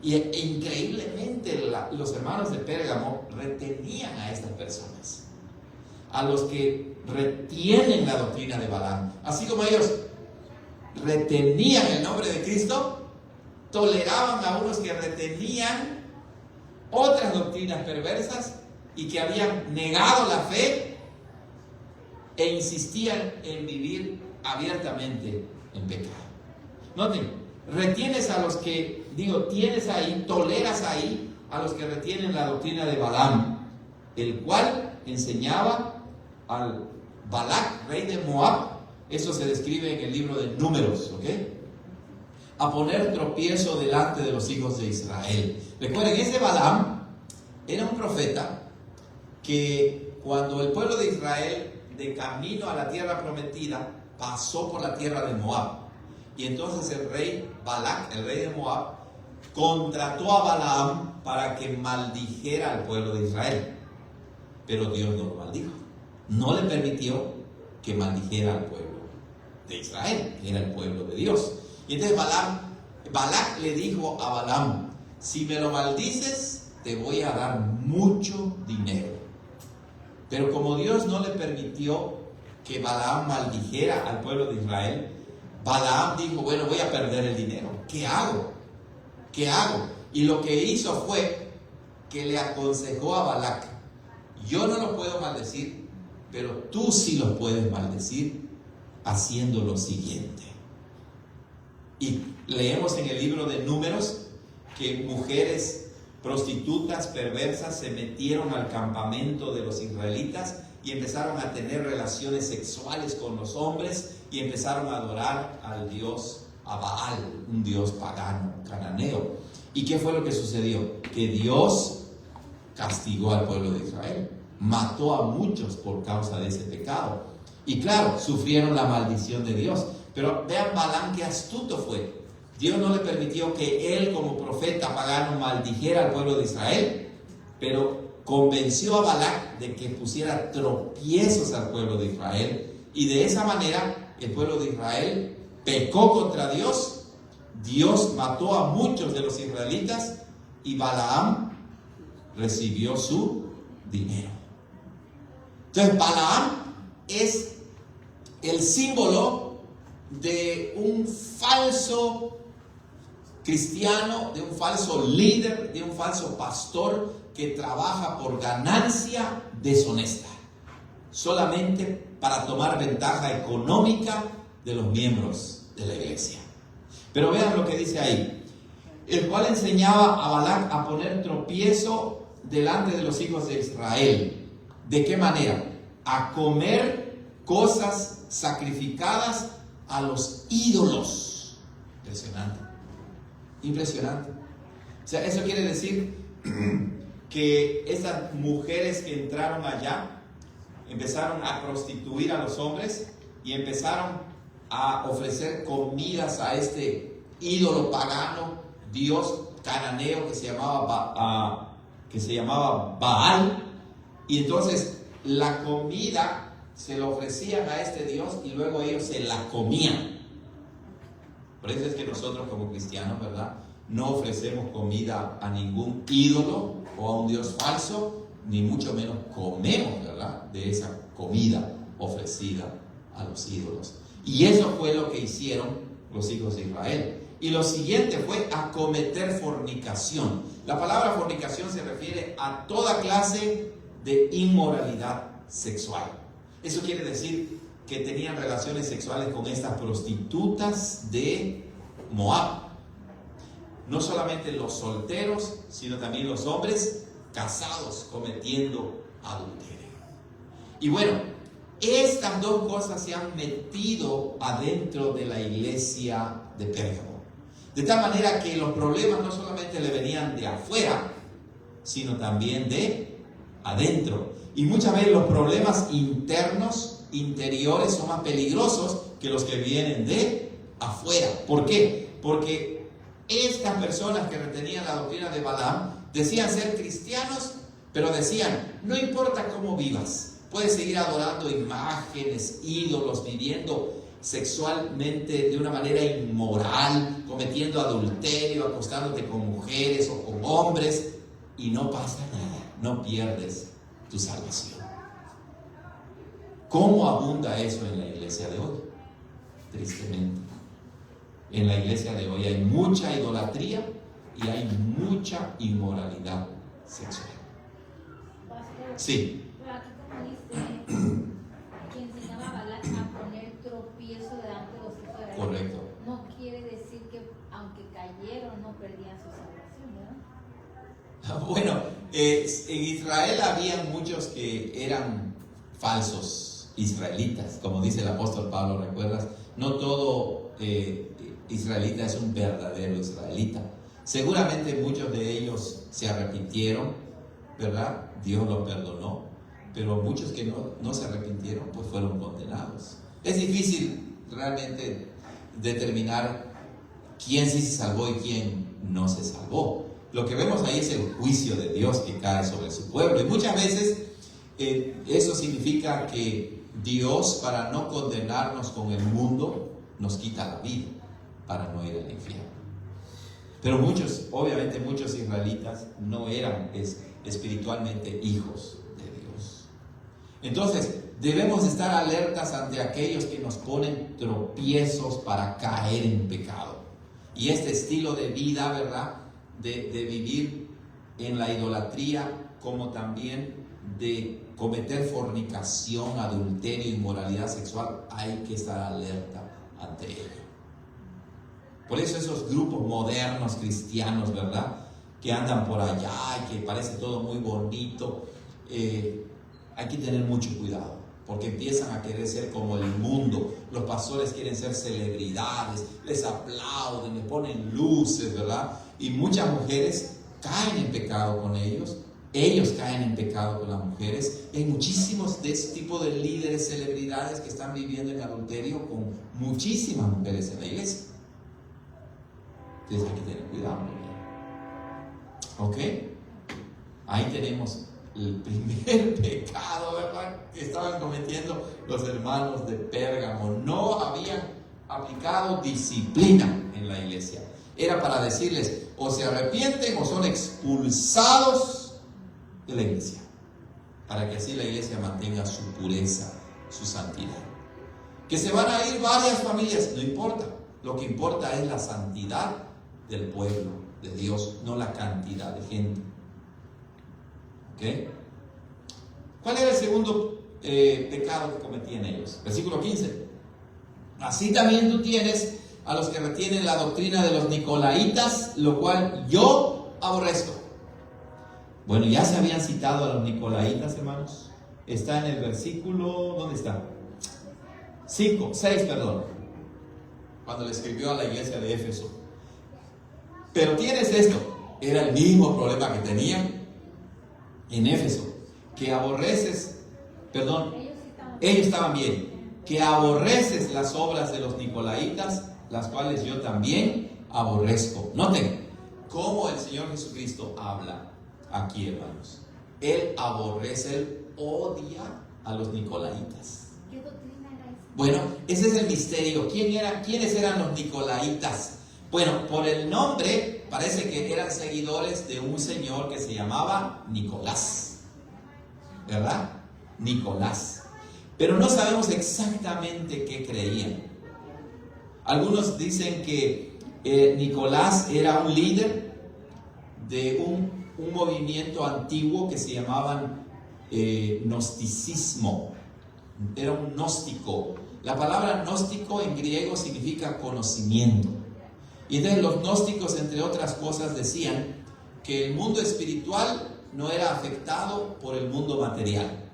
Y increíblemente los hermanos de Pérgamo retenían a estas personas, a los que retienen la doctrina de Balaam. Así como ellos retenían el nombre de Cristo, toleraban a unos que retenían otras doctrinas perversas y que habían negado la fe e insistían en vivir abiertamente en pecado. Noten, retienes a los que, tienes ahí, toleras ahí a los que retienen la doctrina de Balaam, el cual enseñaba al Balac, rey de Moab. Eso se describe en el libro de Números, ¿ok? A poner tropiezo delante de los hijos de Israel. Recuerden, ese Balaam era un profeta que cuando el pueblo de Israel, de camino a la tierra prometida, pasó por la tierra de Moab. Y entonces el rey Balac, el rey de Moab, contrató a Balaam para que maldijera al pueblo de Israel. pero Dios no lo maldijo. No le permitió que maldijera al pueblo de Israel, que era el pueblo de Dios. Y entonces Balac le dijo a Balaam: si me lo maldices, te voy a dar mucho dinero. Pero como Dios no le permitió que Balaam maldijera al pueblo de Israel, Balaam dijo: bueno, voy a perder el dinero. ¿Qué hago? ¿Qué hago? Y lo que hizo fue que le aconsejó a Balac: yo no lo puedo maldecir, pero tú sí lo puedes maldecir haciendo lo siguiente. Y leemos en el libro de Números que mujeres prostitutas, perversas, se metieron al campamento de los israelitas y empezaron a tener relaciones sexuales con los hombres y empezaron a adorar al dios, a Baal, un dios pagano, cananeo. ¿Y qué fue lo que sucedió? Que Dios castigó al pueblo de Israel, mató a muchos por causa de ese pecado. Y claro, sufrieron la maldición de Dios. Pero vean Balaam qué astuto fue. Dios no le permitió que él, como profeta pagano, maldijera al pueblo de Israel, pero convenció a Balac de que pusiera tropiezos al pueblo de Israel, y de esa manera el pueblo de Israel pecó contra Dios. Dios mató a muchos de los israelitas y Balaam recibió su dinero. Entonces Balaam es el símbolo de un falso cristiano, de un falso líder, de un falso pastor que trabaja por ganancia deshonesta, solamente para tomar ventaja económica de los miembros de la iglesia. Pero vean lo que dice ahí: el cual enseñaba a Balac a poner tropiezo delante de los hijos de Israel. ¿De qué manera? A comer cosas sacrificadas a los ídolos. Impresionante, impresionante. O sea, eso quiere decir que esas mujeres que entraron allá empezaron a prostituir a los hombres y empezaron a ofrecer comidas a este ídolo pagano, dios cananeo que se llamaba Baal. Y entonces la comida se lo ofrecían a este dios y luego ellos se la comían. Por eso es que nosotros como cristianos, ¿verdad?, no ofrecemos comida a ningún ídolo o a un dios falso, ni mucho menos comemos, ¿verdad?, de esa comida ofrecida a los ídolos. Y eso fue lo que hicieron los hijos de Israel. Y lo siguiente fue a cometer fornicación. La palabra fornicación se refiere a toda clase de inmoralidad sexual. Eso quiere decir que tenían relaciones sexuales con estas prostitutas de Moab. No solamente los solteros, sino también los hombres casados cometiendo adulterio. Y bueno, estas dos cosas se han metido adentro de la iglesia de Pérgamo. De tal manera que los problemas no solamente le venían de afuera, sino también de adentro. Y muchas veces los problemas internos, interiores, son más peligrosos que los que vienen de afuera. ¿Por qué? Porque estas personas que retenían la doctrina de Balaam decían ser cristianos, pero decían: no importa cómo vivas, puedes seguir adorando imágenes, ídolos, viviendo sexualmente de una manera inmoral, cometiendo adulterio, acostándote con mujeres o con hombres, y no pasa nada, no pierdes tu salvación. ¿Cómo abunda eso en la iglesia de hoy? Tristemente. En la iglesia de hoy hay mucha idolatría y hay mucha inmoralidad sexual. Pastor, Sí. pero aquí como dice que enseñaba a Balac a poner tropiezo delante de los hijos de Israel. Correcto. No quiere decir que aunque cayeron no perdían su salvación, ¿verdad? Bueno, en Israel había muchos que eran falsos israelitas, como dice el apóstol Pablo, ¿recuerdas? No todo israelita es un verdadero israelita. Seguramente muchos de ellos se arrepintieron, ¿verdad? Dios los perdonó, pero muchos que no se arrepintieron, pues fueron condenados. Es difícil realmente determinar quién sí se salvó y quién no se salvó. Lo que vemos ahí es el juicio de Dios que cae sobre su pueblo. Y muchas veces Eso significa que Dios, para no condenarnos con el mundo, nos quita la vida para no ir al infierno. Pero obviamente muchos israelitas no eran espiritualmente hijos de Dios. Entonces, debemos estar alertas ante aquellos que nos ponen tropiezos para caer en pecado. Y este estilo de vida, ¿verdad? De vivir en la idolatría, como también de cometer fornicación, adulterio, inmoralidad sexual, hay que estar alerta ante ello. Por eso esos grupos modernos cristianos, ¿verdad?, que andan por allá y que parece todo muy bonito, hay que tener mucho cuidado, porque empiezan a querer ser como el mundo. Los pastores quieren ser celebridades, les aplauden, les ponen luces, ¿verdad? Y muchas mujeres caen en pecado con ellos caen en pecado con las mujeres. Hay muchísimos de ese tipo de líderes, celebridades que están viviendo en adulterio con muchísimas mujeres en la iglesia. Entonces hay que tener cuidado. ¿Ok? Ahí tenemos el primer pecado, ¿verdad?, que estaban cometiendo los hermanos de Pérgamo. No habían aplicado disciplina en la iglesia. Era para decirles, o se arrepienten o son expulsados de la iglesia, para que así la iglesia mantenga su pureza, su santidad. Que se van a ir varias familias, no importa. Lo que importa es la santidad del pueblo de Dios, no la cantidad de gente. ¿Ok? ¿Cuál era el segundo pecado que cometían ellos? Versículo 15. Así también tú tienes a los que retienen la doctrina de los nicolaitas, lo cual yo aborrezco. Bueno, ya se habían citado a los nicolaitas, hermanos. Está en el versículo, ¿dónde está? 6, cuando le escribió a la iglesia de Éfeso. Pero tienes esto, era el mismo problema que tenían en Éfeso, que aborreces, ellos estaban bien, que aborreces las obras de los nicolaitas, las cuales yo también aborrezco. Noten cómo el Señor Jesucristo habla aquí, hermanos. Él aborrece, Él odia a los nicolaitas. ¿Qué doctrina era esa? Bueno, ese es el misterio. ¿Quiénes eran los nicolaitas? Bueno, por el nombre parece que eran seguidores de un señor que se llamaba Nicolás, ¿verdad? Nicolás. Pero no sabemos exactamente qué creían. Algunos dicen que Nicolás era un líder de un movimiento antiguo que se llamaban gnosticismo. Era un gnóstico. La palabra gnóstico en griego significa conocimiento. Y entonces los gnósticos, entre otras cosas, decían que el mundo espiritual no era afectado por el mundo material.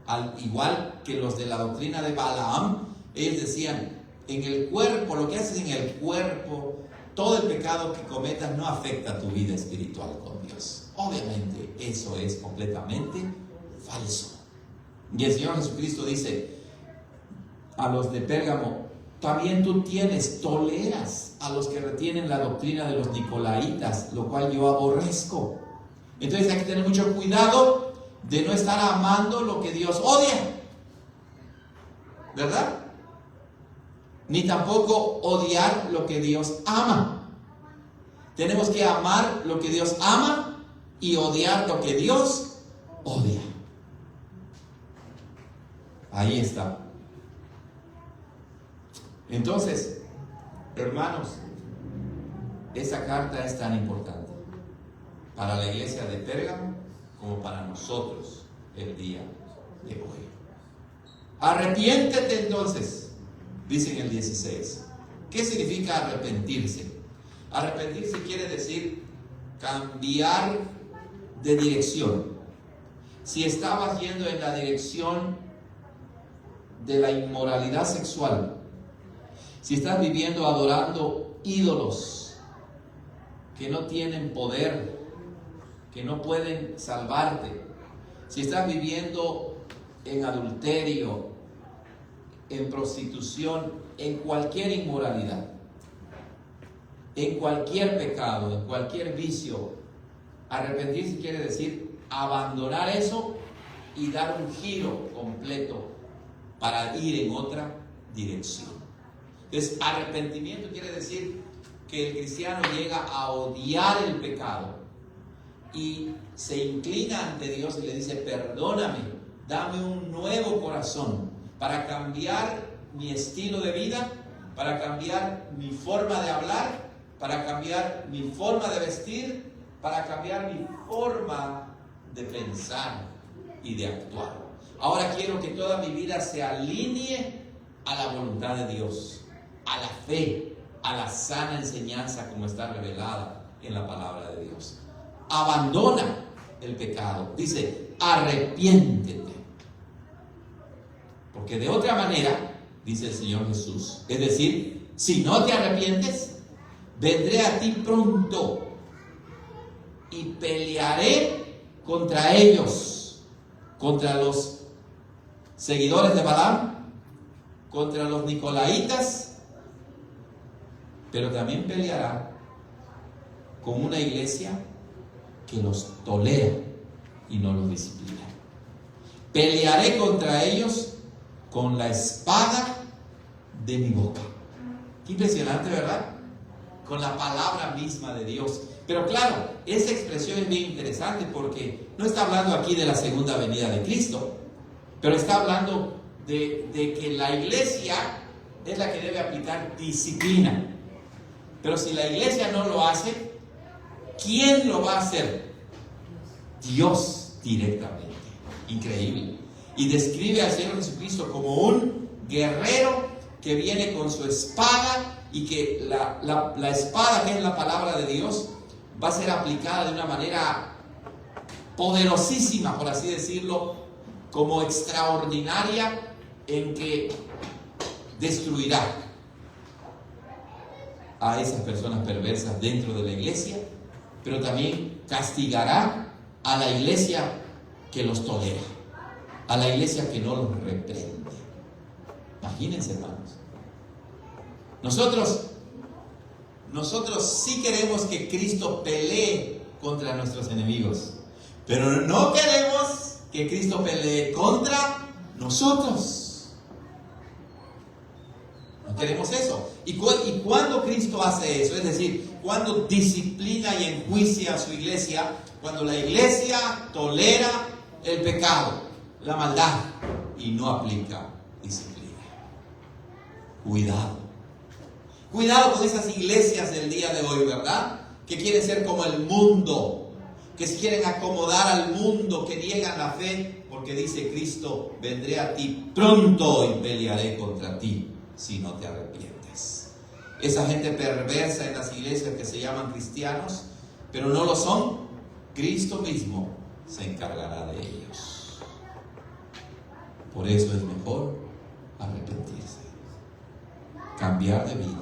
Al igual que los de la doctrina de Balaam, ellos decían, en el cuerpo, lo que haces en el cuerpo, todo el pecado que cometas no afecta tu vida espiritual con Dios. Obviamente eso es completamente falso. Y el Señor Jesucristo dice a los de Pérgamo, también tú toleras a los que retienen la doctrina de los nicolaitas, lo cual yo aborrezco. Entonces hay que tener mucho cuidado de no estar amando lo que Dios odia, ¿verdad? Ni tampoco odiar lo que Dios ama. Tenemos que amar lo que Dios ama y odiar lo que Dios odia. Ahí está. Entonces, hermanos, esa carta es tan importante para la iglesia de Pérgamo como para nosotros el día de hoy. Arrepiéntete entonces, dice en el 16. ¿Qué significa arrepentirse? Arrepentirse quiere decir cambiar de dirección. Si estabas yendo en la dirección de la inmoralidad sexual, si estás viviendo adorando ídolos que no tienen poder, que no pueden salvarte, si estás viviendo en adulterio, en prostitución, en cualquier inmoralidad, en cualquier pecado, en cualquier vicio, arrepentirse quiere decir abandonar eso y dar un giro completo para ir en otra dirección. Entonces, arrepentimiento quiere decir que el cristiano llega a odiar el pecado y se inclina ante Dios y le dice: perdóname, dame un nuevo corazón para cambiar mi estilo de vida, para cambiar mi forma de hablar, para cambiar mi forma de vestir, para cambiar mi forma de pensar y de actuar. Ahora quiero que toda mi vida se alinee a la voluntad de Dios, a la fe, a la sana enseñanza como está revelada en la palabra de Dios. Abandona el pecado. Dice: arrepiéntete. Porque de otra manera, dice el Señor Jesús, es decir, si no te arrepientes, vendré a ti pronto y pelearé contra ellos, contra los seguidores de Balaam, contra los nicolaitas, pero también peleará con una iglesia que los tolera y no los disciplina. Pelearé contra ellos con la espada de mi boca. Qué impresionante, ¿verdad? Con la palabra misma de Dios. Pero claro, esa expresión es bien interesante porque no está hablando aquí de la segunda venida de Cristo, pero está hablando de que la iglesia es la que debe aplicar disciplina. Pero si la iglesia no lo hace, ¿quién lo va a hacer? Dios directamente. Increíble. Y describe al Señor Jesucristo como un guerrero que viene con su espada, y que la espada, que es la palabra de Dios, va a ser aplicada de una manera poderosísima, por así decirlo, como extraordinaria, en que destruirá a esas personas perversas dentro de la iglesia, pero también castigará a la iglesia que los tolera, a la iglesia que no los reprende. Imagínense, hermanos. Nosotros sí queremos que Cristo pelee contra nuestros enemigos, pero no queremos que Cristo pelee contra nosotros. No queremos eso. ¿Y cuando Cristo hace eso? Es decir, cuando disciplina y enjuicia a su iglesia, cuando la iglesia tolera el pecado, la maldad, y no aplica disciplina. Cuidado con esas iglesias del día de hoy, ¿verdad? Que quieren ser como el mundo, que se quieren acomodar al mundo, que niegan la fe, porque dice Cristo: vendré a ti pronto y pelearé contra ti si no te arrepientes. Esa gente perversa en las iglesias que se llaman cristianos, pero no lo son, Cristo mismo se encargará de ellos. Por eso es mejor arrepentirse, cambiar de vida.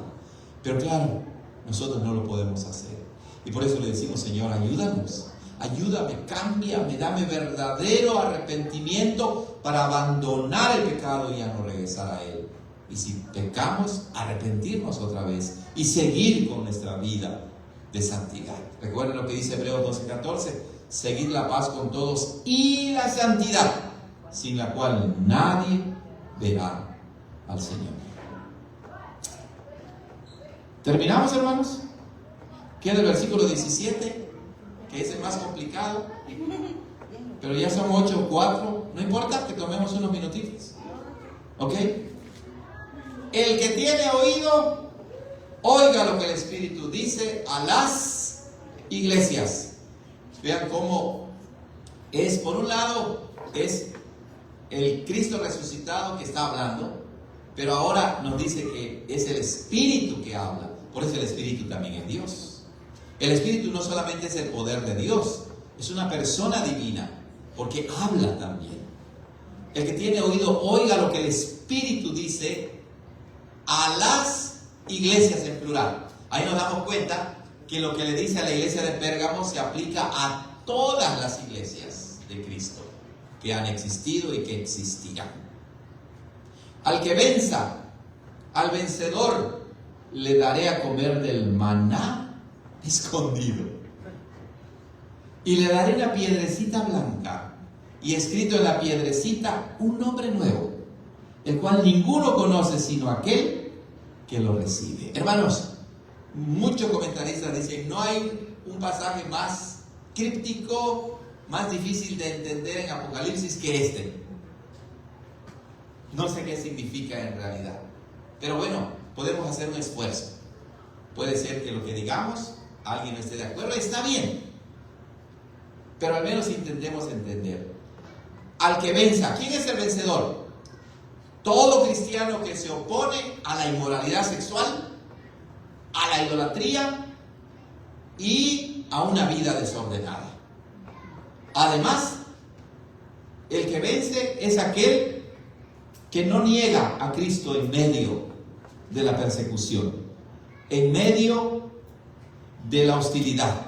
Pero claro, nosotros no lo podemos hacer. Y por eso le decimos: Señor, ayúdanos, ayúdame, cámbiame, dame verdadero arrepentimiento para abandonar el pecado y ya no regresar a él. Y si pecamos, arrepentirnos otra vez y seguir con nuestra vida de santidad. Recuerden lo que dice Hebreos 12:14: seguid la paz con todos y la santidad, sin la cual nadie verá al Señor. ¿Terminamos, hermanos? Queda el versículo 17, que es el más complicado, pero ya son 8 o 4, no importa que tomemos unos minutitos, ¿ok? El que tiene oído, oiga lo que el Espíritu dice a las iglesias. Vean cómo es, por un lado, es el Cristo resucitado que está hablando, pero ahora nos dice que es el Espíritu que habla. Por eso el Espíritu también es Dios. El Espíritu no solamente es el poder de Dios, es una persona divina, porque habla también. El que tiene oído, oiga lo que el Espíritu dice a las iglesias en plural. Ahí nos damos cuenta que lo que le dice a la iglesia de Pérgamo se aplica a todas las iglesias de Cristo que han existido y que existirán. Al que venza, al vencedor, le daré a comer del maná escondido, y le daré una piedrecita blanca y escrito en la piedrecita un nombre nuevo, el cual ninguno conoce sino aquel que lo recibe. Hermanos, muchos comentaristas dicen, no hay un pasaje más críptico, más difícil de entender en Apocalipsis que este. No sé qué significa en realidad, pero bueno, podemos hacer un esfuerzo. Puede ser que lo que digamos alguien no esté de acuerdo, está bien, pero al menos intentemos entender. Al que venza, ¿quién es el vencedor? Todo cristiano que se opone a la inmoralidad sexual, a la idolatría y a una vida desordenada. Además, el que vence es aquel que no niega a Cristo en medio de la persecución, en medio de la hostilidad,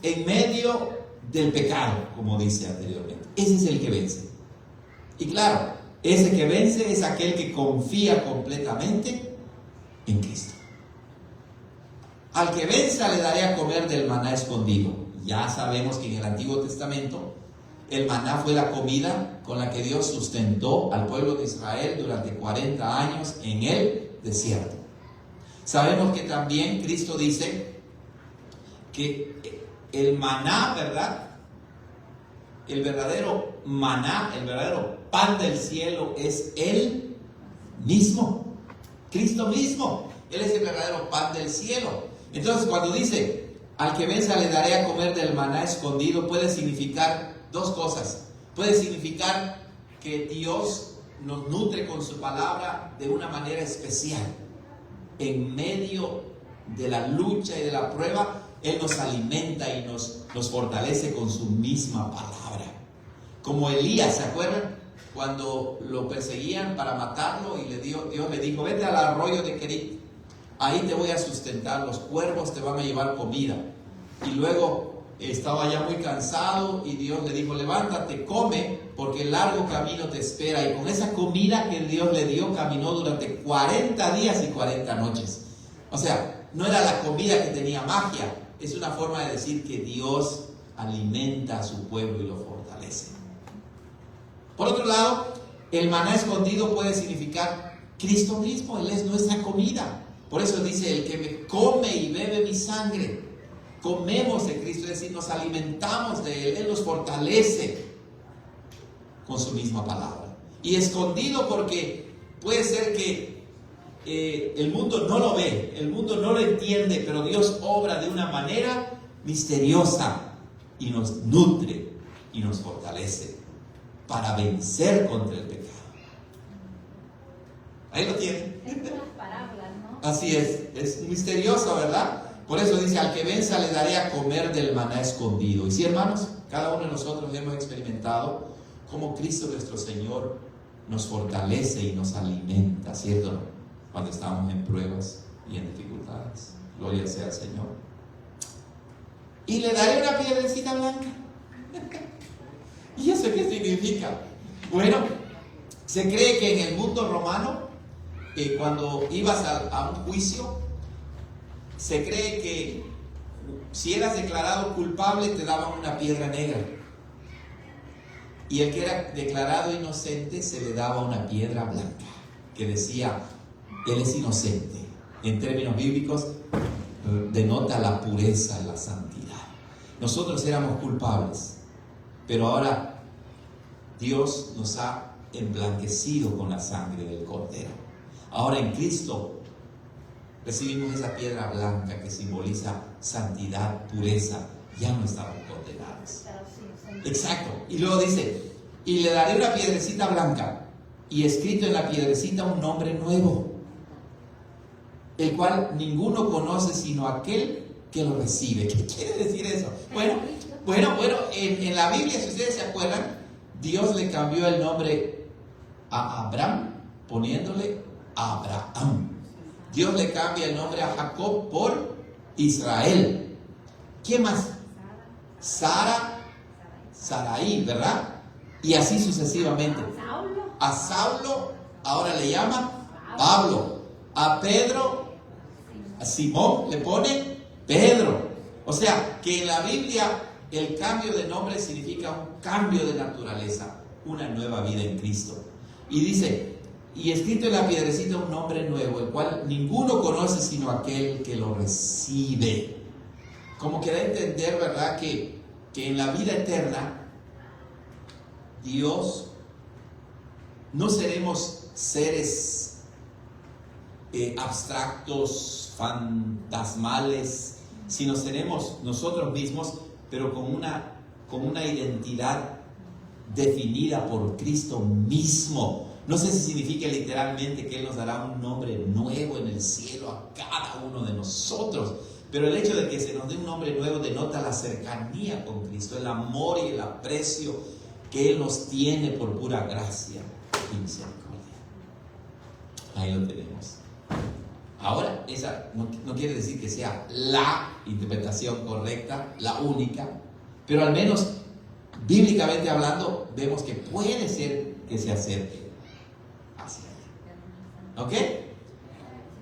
en medio del pecado, como dice anteriormente. Ese es el que vence. Y claro, ese que vence es aquel que confía completamente en Cristo. Al que venza le daré a comer del maná escondido. Ya sabemos que en el Antiguo Testamento el maná fue la comida con la que Dios sustentó al pueblo de Israel durante 40 años en el desierto. Sabemos que también Cristo dice que el maná, ¿verdad? El verdadero maná, el verdadero pan del cielo es Él mismo, Cristo mismo. Él es el verdadero pan del cielo. Entonces, cuando dice, al que venza le daré a comer del maná escondido, puede significar dos cosas. Puede significar que Dios nos nutre con su palabra de una manera especial. En medio de la lucha y de la prueba, Él nos alimenta y nos fortalece con su misma palabra. Como Elías, ¿se acuerdan? Cuando lo perseguían para matarlo y Dios le dijo, vete al arroyo de Kerit, ahí te voy a sustentar, los cuervos te van a llevar comida. Y luego estaba ya muy cansado y Dios le dijo, levántate, come, porque el largo camino te espera. Y con esa comida que Dios le dio, caminó durante 40 días y 40 noches. O sea, no era la comida que tenía magia, es una forma de decir que Dios alimenta a su pueblo y lo fortalece. Por otro lado, el maná escondido puede significar Cristo mismo. Él es nuestra comida. Por eso dice, el que me come y bebe mi sangre, comemos de Cristo, es decir, nos alimentamos de Él. Él nos fortalece con su misma palabra. Y escondido porque puede ser que el mundo no lo ve, el mundo no lo entiende, pero Dios obra de una manera misteriosa y nos nutre y nos fortalece para vencer contra el pecado. Ahí lo tienen. Es unas parábolas, ¿no? Así es misterioso, ¿verdad? Por eso dice, al que venza le daré a comer del maná escondido. Y sí, hermanos, cada uno de nosotros hemos experimentado cómo Cristo nuestro Señor nos fortalece y nos alimenta, ¿cierto? Cuando estamos en pruebas y en dificultades. Gloria sea al Señor. Y le daré una piedrecita blanca. ¿Y eso qué significa? Bueno, se cree que en el mundo romano, cuando ibas a un juicio, se cree que si eras declarado culpable te daban una piedra negra. Y el que era declarado inocente se le daba una piedra blanca, que decía, él es inocente. En términos bíblicos, denota la pureza y la santidad. Nosotros éramos culpables, pero ahora Dios nos ha emblanquecido con la sangre del Cordero. Ahora en Cristo recibimos esa piedra blanca que simboliza santidad, pureza. Ya no estamos condenados. Exacto. Y luego dice, y le daré una piedrecita blanca, y escrito en la piedrecita un nombre nuevo, el cual ninguno conoce sino aquel que lo recibe. ¿Qué quiere decir eso? Bueno, en la Biblia, si ustedes se acuerdan, Dios le cambió el nombre a Abraham poniéndole Abraham. Dios le cambia el nombre a Jacob por Israel. ¿Quién más? Sara, Sarai, ¿verdad? Y así sucesivamente. A Saulo ahora le llama Pablo. A Pedro, a Simón le pone Pedro. O sea, que en la Biblia El cambio de nombre significa un cambio de naturaleza, una nueva vida en Cristo. Y dice, y escrito en la piedrecita un nombre nuevo, el cual ninguno conoce sino aquel que lo recibe. Como que da a entender, ¿verdad?, que en la vida eterna, Dios, no seremos seres abstractos, fantasmales, sino seremos nosotros mismos, pero con una identidad definida por Cristo mismo. No sé si significa literalmente que Él nos dará un nombre nuevo en el cielo a cada uno de nosotros, pero el hecho de que se nos dé un nombre nuevo denota la cercanía con Cristo, el amor y el aprecio que Él nos tiene por pura gracia y misericordia. Ahí lo tenemos. Ahora, esa no quiere decir que sea la interpretación correcta, la única, pero al menos bíblicamente hablando, vemos que puede ser que se acerque hacia allá. ¿Ok?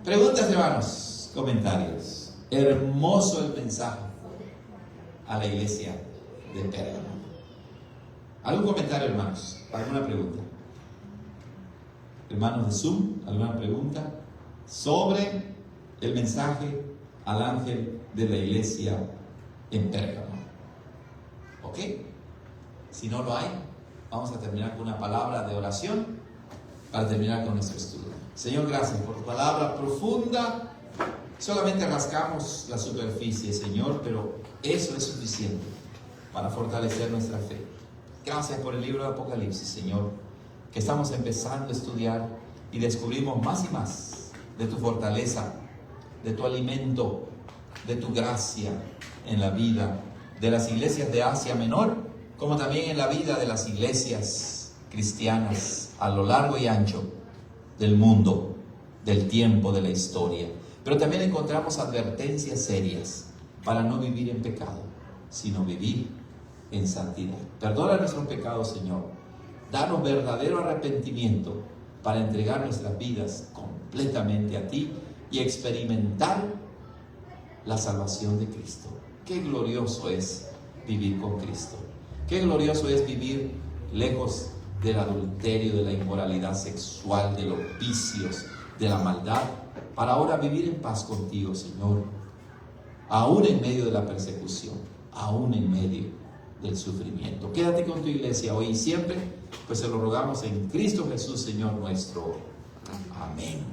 Preguntas, hermanos, comentarios. Hermoso el mensaje a la iglesia de Pérgamo. ¿Algún comentario, hermanos? ¿Alguna pregunta? Hermanos de Zoom, ¿alguna pregunta sobre el mensaje al ángel de la iglesia en Pérgamo? ¿Ok? Si no lo hay, vamos a terminar con una palabra de oración para terminar con nuestro estudio. Señor, gracias por tu palabra profunda. Solamente rascamos la superficie, Señor, pero eso es suficiente para fortalecer nuestra fe. Gracias por el libro de Apocalipsis, Señor, que estamos empezando a estudiar y descubrimos más y más de tu fortaleza, de tu alimento, de tu gracia en la vida de las iglesias de Asia Menor, como también en la vida de las iglesias cristianas a lo largo y ancho del mundo, del tiempo, de la historia. Pero también encontramos advertencias serias para no vivir en pecado, sino vivir en santidad. Perdona nuestros pecados, Señor. Danos verdadero arrepentimiento para entregar nuestras vidas completamente a ti y experimentar la salvación de Cristo. Qué glorioso es vivir con Cristo. Qué glorioso es vivir lejos del adulterio, de la inmoralidad sexual, de los vicios, de la maldad, para ahora vivir en paz contigo, Señor, aún en medio de la persecución, aún en medio del sufrimiento. Quédate con tu iglesia hoy y siempre, pues se lo rogamos en Cristo Jesús, Señor nuestro. Amén.